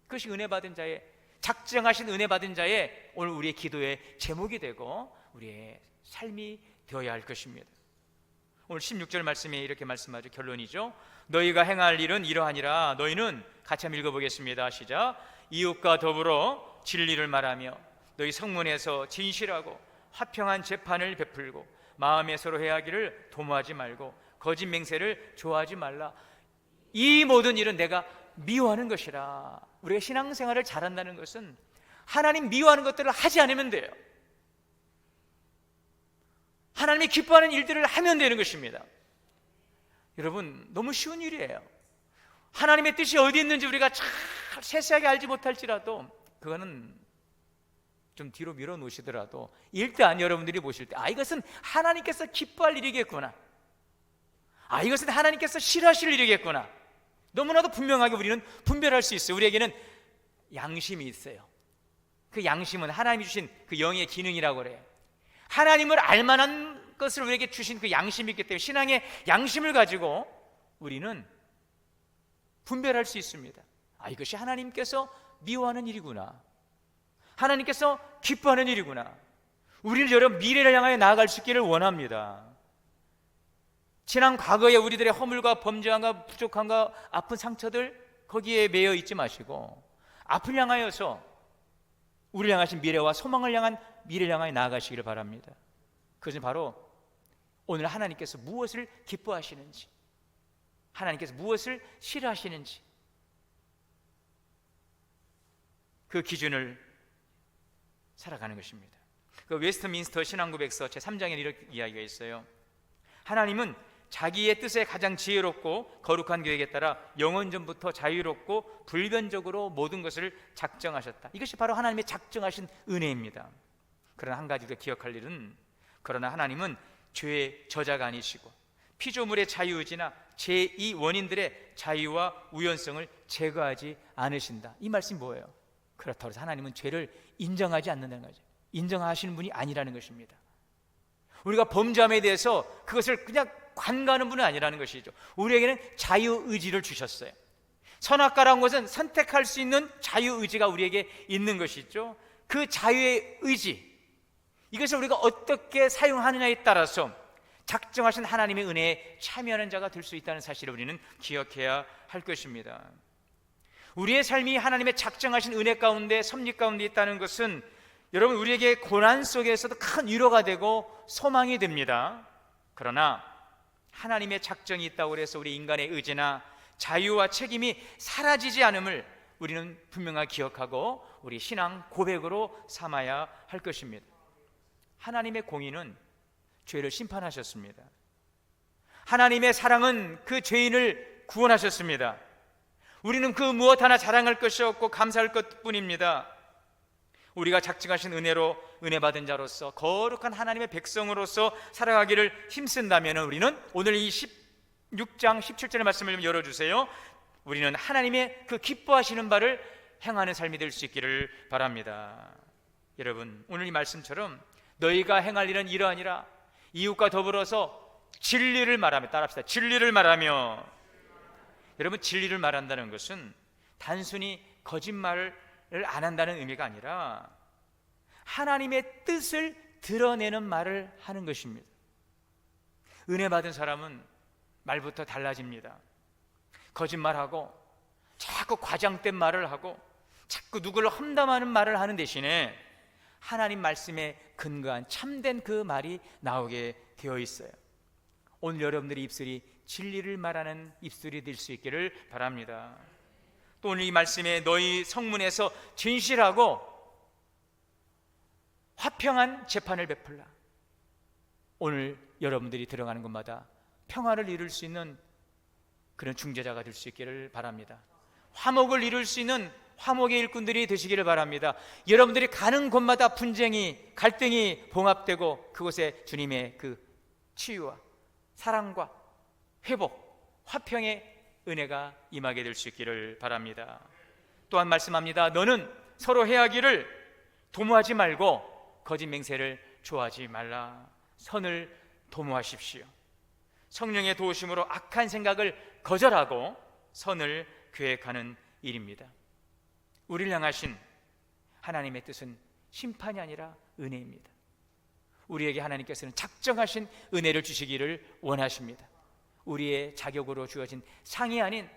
그것이 은혜 받은 자의, 작정하신 은혜 받은 자의 오늘 우리의 기도의 제목이 되고 우리의 삶이 되어야 할 것입니다. 오늘 16절 말씀에 이렇게 말씀하죠. 결론이죠. 너희가 행할 일은 이러하니라. 너희는 같이 한번 읽어보겠습니다. 시작. 이웃과 더불어 진리를 말하며 너희 성문에서 진실하고 화평한 재판을 베풀고 마음에 서로 해하기를 도모하지 말고 거짓 맹세를 좋아하지 말라. 이 모든 일은 내가 미워하는 것이라. 우리가 신앙생활을 잘한다는 것은 하나님 미워하는 것들을 하지 않으면 돼요. 하나님이 기뻐하는 일들을 하면 되는 것입니다. 여러분, 너무 쉬운 일이에요. 하나님의 뜻이 어디 있는지 우리가 잘 세세하게 알지 못할지라도 그거는 좀 뒤로 밀어놓으시더라도 일단 여러분들이 보실 때 이것은 하나님께서 기뻐할 일이겠구나, 이것은 하나님께서 싫어하실 일이겠구나, 너무나도 분명하게 우리는 분별할 수 있어요. 우리에게는 양심이 있어요. 그 양심은 하나님이 주신 그 영의 기능이라고 그래요. 하나님을 알만한 것을 우리에게 주신 그 양심이 있기 때문에 신앙의 양심을 가지고 우리는 분별할 수 있습니다. 이것이 하나님께서 미워하는 일이구나, 하나님께서 기뻐하는 일이구나. 우리는 여러분 미래를 향하여 나아갈 수 있기를 원합니다. 지난 과거에 우리들의 허물과 범죄함과 부족함과 아픈 상처들 거기에 매여 있지 마시고 앞을 향하여서 우리를 향하신 미래와 소망을 향한 미래를 향하여 나아가시기를 바랍니다. 그것은 바로 오늘 하나님께서 무엇을 기뻐하시는지, 하나님께서 무엇을 싫어하시는지 그 기준을 살아가는 것입니다. 그 웨스트민스터 신앙고백서 제3장에 이렇게 이야기가 있어요. 하나님은 자기의 뜻에 가장 지혜롭고 거룩한 계획에 따라 영원전부터 자유롭고 불변적으로 모든 것을 작정하셨다. 이것이 바로 하나님의 작정하신 은혜입니다. 그러나 한 가지 더 기억할 일은, 그러나 하나님은 죄의 저자가 아니시고 피조물의 자유의지나 제2 원인들의 자유와 우연성을 제거하지 않으신다. 이 말씀이 뭐예요? 그렇다고 해서 하나님은 죄를 인정하지 않는다는 거죠. 인정하시는 분이 아니라는 것입니다. 우리가 범죄함에 대해서 그것을 그냥 관가하는 분은 아니라는 것이죠. 우리에게는 자유의지를 주셨어요. 선악과라는 것은 선택할 수 있는 자유의지가 우리에게 있는 것이죠. 그 자유의 의지, 이것을 우리가 어떻게 사용하느냐에 따라서 작정하신 하나님의 은혜에 참여하는 자가 될 수 있다는 사실을 우리는 기억해야 할 것입니다. 우리의 삶이 하나님의 작정하신 은혜 가운데, 섭리 가운데 있다는 것은 여러분 우리에게 고난 속에서도 큰 위로가 되고 소망이 됩니다. 그러나 하나님의 작정이 있다고 해서 우리 인간의 의지나 자유와 책임이 사라지지 않음을 우리는 분명하게 기억하고 우리 신앙 고백으로 삼아야 할 것입니다. 하나님의 공의는 죄를 심판하셨습니다. 하나님의 사랑은 그 죄인을 구원하셨습니다. 우리는 그 무엇 하나 자랑할 것이 없고 감사할 것뿐입니다. 우리가 작정하신 은혜로 은혜 받은 자로서 거룩한 하나님의 백성으로서 살아가기를 힘쓴다면 우리는 오늘 이 16장 17절의 말씀을 좀 열어주세요. 우리는 하나님의 그 기뻐하시는 바를 행하는 삶이 될 수 있기를 바랍니다. 여러분, 오늘 이 말씀처럼 너희가 행할 일은 이러하니라. 이웃과 더불어서 진리를 말하며, 따라합시다. 진리를 말하며. 여러분, 진리를 말한다는 것은 단순히 거짓말을 안 한다는 의미가 아니라 하나님의 뜻을 드러내는 말을 하는 것입니다. 은혜 받은 사람은 말부터 달라집니다. 거짓말하고 자꾸 과장된 말을 하고 자꾸 누구를 험담하는 말을 하는 대신에 하나님 말씀에 근거한 참된 그 말이 나오게 되어 있어요. 오늘 여러분들의 입술이 진리를 말하는 입술이 될 수 있기를 바랍니다. 또 오늘 이 말씀에 너희 성문에서 진실하고 화평한 재판을 베풀라. 오늘 여러분들이 들어가는 곳마다 평화를 이룰 수 있는 그런 중재자가 될 수 있기를 바랍니다. 화목을 이룰 수 있는 화목의 일꾼들이 되시기를 바랍니다. 여러분들이 가는 곳마다 분쟁이, 갈등이 봉합되고 그곳에 주님의 그 치유와 사랑과 회복, 화평의 은혜가 임하게 될 수 있기를 바랍니다. 또한 말씀합니다. 너는 서로 해하기를 도모하지 말고 거짓 맹세를 좋아하지 말라. 선을 도모하십시오. 성령의 도우심으로 악한 생각을 거절하고 선을 계획하는 일입니다. 우리를 향하신 하나님의 뜻은 심판이 아니라 은혜입니다. 우리에게 하나님께서는 작정하신 은혜를 주시기를 원하십니다. 우리의 자격으로 주어진 상이 아닌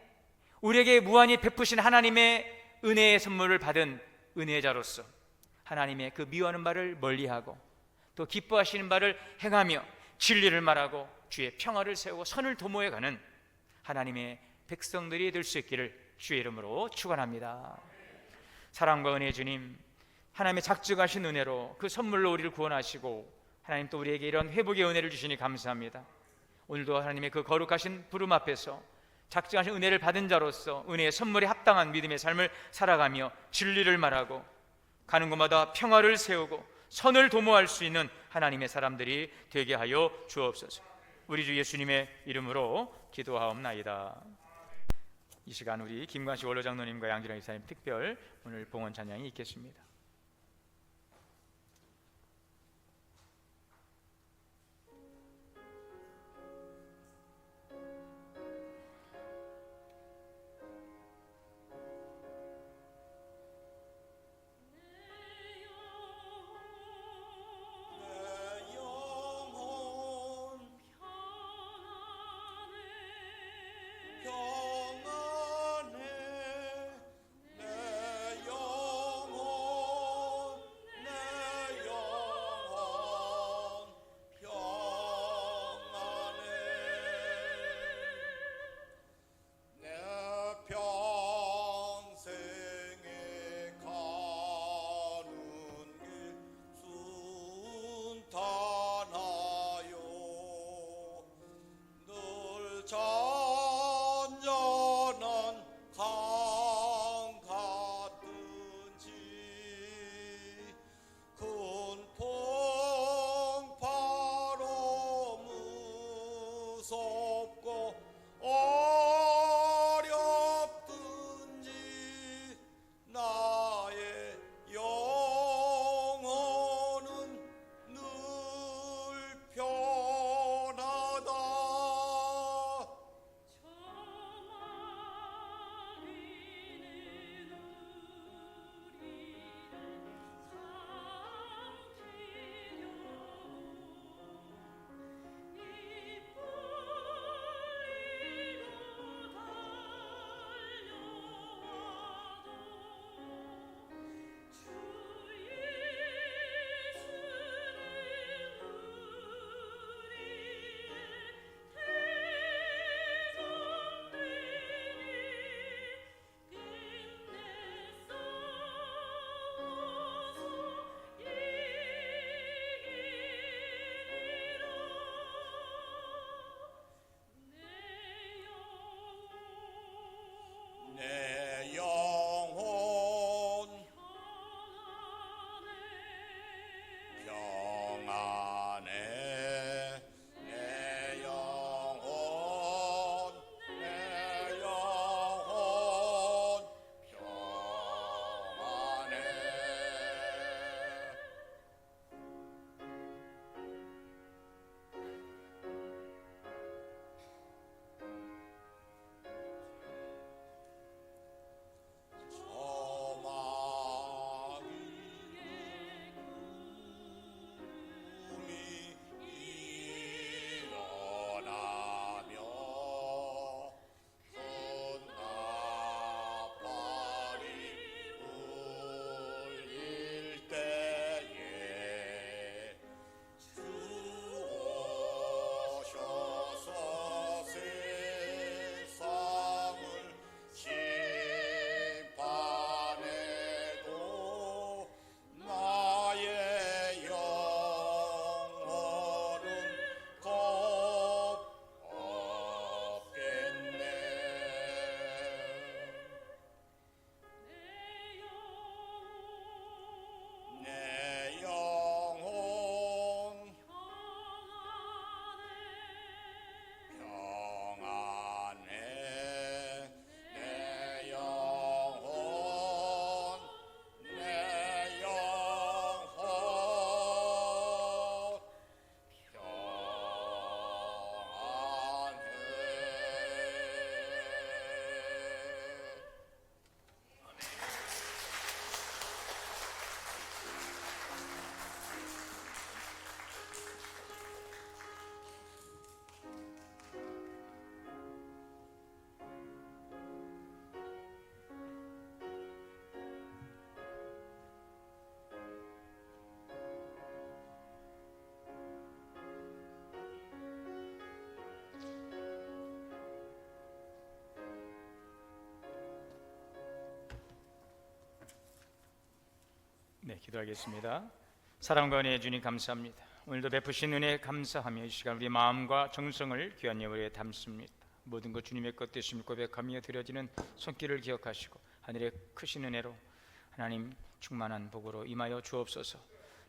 우리에게 무한히 베푸신 하나님의 은혜의 선물을 받은 은혜자로서 하나님의 그 미워하는 바를 멀리하고 또 기뻐하시는 바를 행하며 진리를 말하고 주의 평화를 세우고 선을 도모해가는 하나님의 백성들이 될 수 있기를 주의 이름으로 축원합니다. 사랑과 은혜의 주님, 하나님의 작정하신 은혜로 그 선물로 우리를 구원하시고 하나님 또 우리에게 이런 회복의 은혜를 주시니 감사합니다. 오늘도 하나님의 그 거룩하신 부름 앞에서 작정하신 은혜를 받은 자로서 은혜의 선물에 합당한 믿음의 삶을 살아가며 진리를 말하고 가는 곳마다 평화를 세우고 선을 도모할 수 있는 하나님의 사람들이 되게 하여 주옵소서. 우리 주 예수님의 이름으로 기도하옵나이다. 이 시간 우리 김관식 원로장로님과 양기랑 이사님 특별 오늘 봉헌 찬양이 있겠습니다. 평안해 내 영혼 네, 기도하겠습니다. 사랑과 은혜의 주님 감사합니다. 오늘도 베푸신 은혜 감사하며 이 시간 우리 마음과 정성을 귀한 예물에 담습니다. 모든 것 주님의 것 되심을 고백하며 드려지는 손길을 기억하시고 하늘의 크신 은혜로 하나님 충만한 복으로 임하여 주옵소서.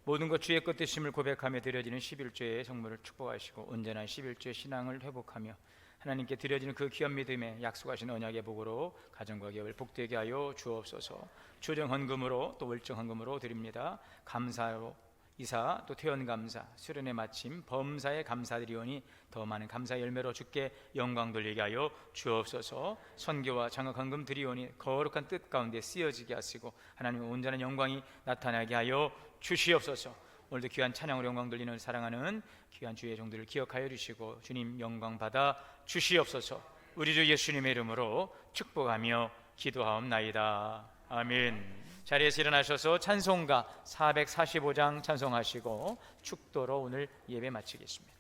모든 것 주의 것 되심을 고백하며 드려지는 11조의 성물을 축복하시고 온전한 11조의 신앙을 회복하며 하나님께 드려지는 그 귀한 믿음에 약속하신 언약의 복으로 가정과 기업을 복되게 하여 주옵소서. 조정 헌금으로 또 월정 헌금으로 드립니다. 감사로 이사 또 퇴원 감사 수련의 마침 범사에 감사드리오니 더 많은 감사 열매로 주께 영광 돌리게 하여 주옵소서. 선교와 장학 헌금 드리오니 거룩한 뜻 가운데 쓰여지게 하시고 하나님의 온전한 영광이 나타나게 하여 주시옵소서. 오늘도 귀한 찬양으로 영광 돌리는 사랑하는 귀한 주의 종들을 기억하여 주시고 주님 영광 받아 주시옵소서. 우리 주 예수님의 이름으로 축복하며 기도하옵나이다. 아멘. 자리에서 일어나셔서 찬송가 445장 찬송하시고 축도로 오늘 예배 마치겠습니다.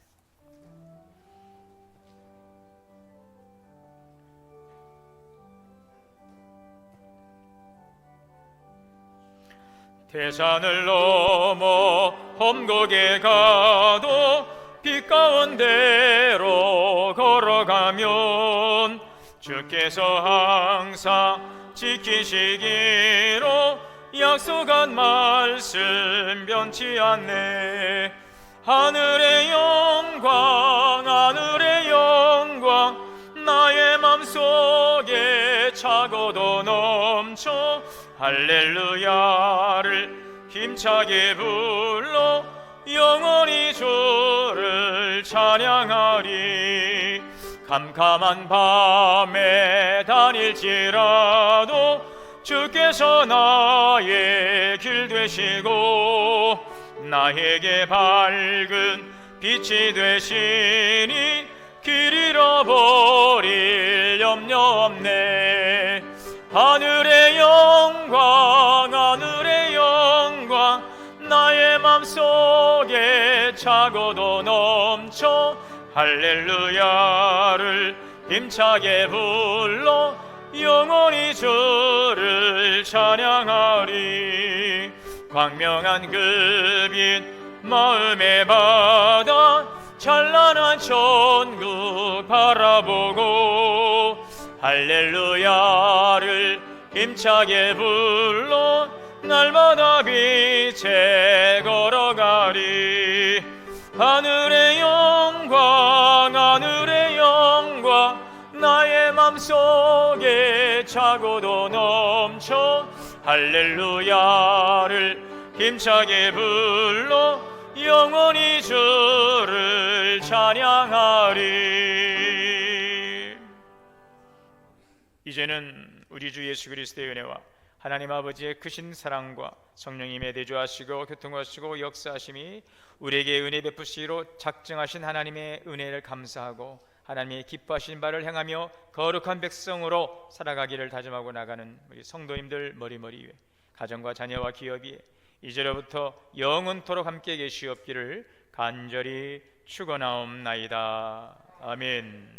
태산을 넘어 험곡에 가도 빛 가운데로 걸어가면 주께서 항상 지키시기로 약속한 말씀 변치 않네. 하늘의 영광 하늘의 영광 나의 맘속에 차고도 넘쳐 할렐루야를 힘차게 불러 영원히 주를 찬양하리. 캄캄한 밤에 다닐지라도 주께서 나의 길 되시고 나에게 밝은 빛이 되시니 길 잃어버릴 염려 없네. 하늘의 영광 하늘의 영광 나의 맘속에 차고도 넘쳐 할렐루야를 힘차게 불러 영원히 주를 찬양하리. 광명한 그 빛 마음의 바다 찬란한 천국 바라보고 할렐루야를 힘차게 불러 날마다 빛에 걸어가리. 하늘의 영광 하늘의 영광 나의 맘속에 차고도 넘쳐 할렐루야를 힘차게 불러 영원히 주를 찬양하리. 이제는 우리 주 예수 그리스도의 은혜와 하나님 아버지의 크신 사랑과 성령님의 대조하시고 교통하시고 역사하심이 우리에게 은혜 베푸시기로 작정하신 하나님의 은혜를 감사하고 하나님의 기뻐하신 바를 행하며 거룩한 백성으로 살아가기를 다짐하고 나가는 우리 성도님들 머리머리 위에 가정과 자녀와 기업이 이제로부터 영원토록 함께 계시옵기를 간절히 축원하옵나이다. 아멘.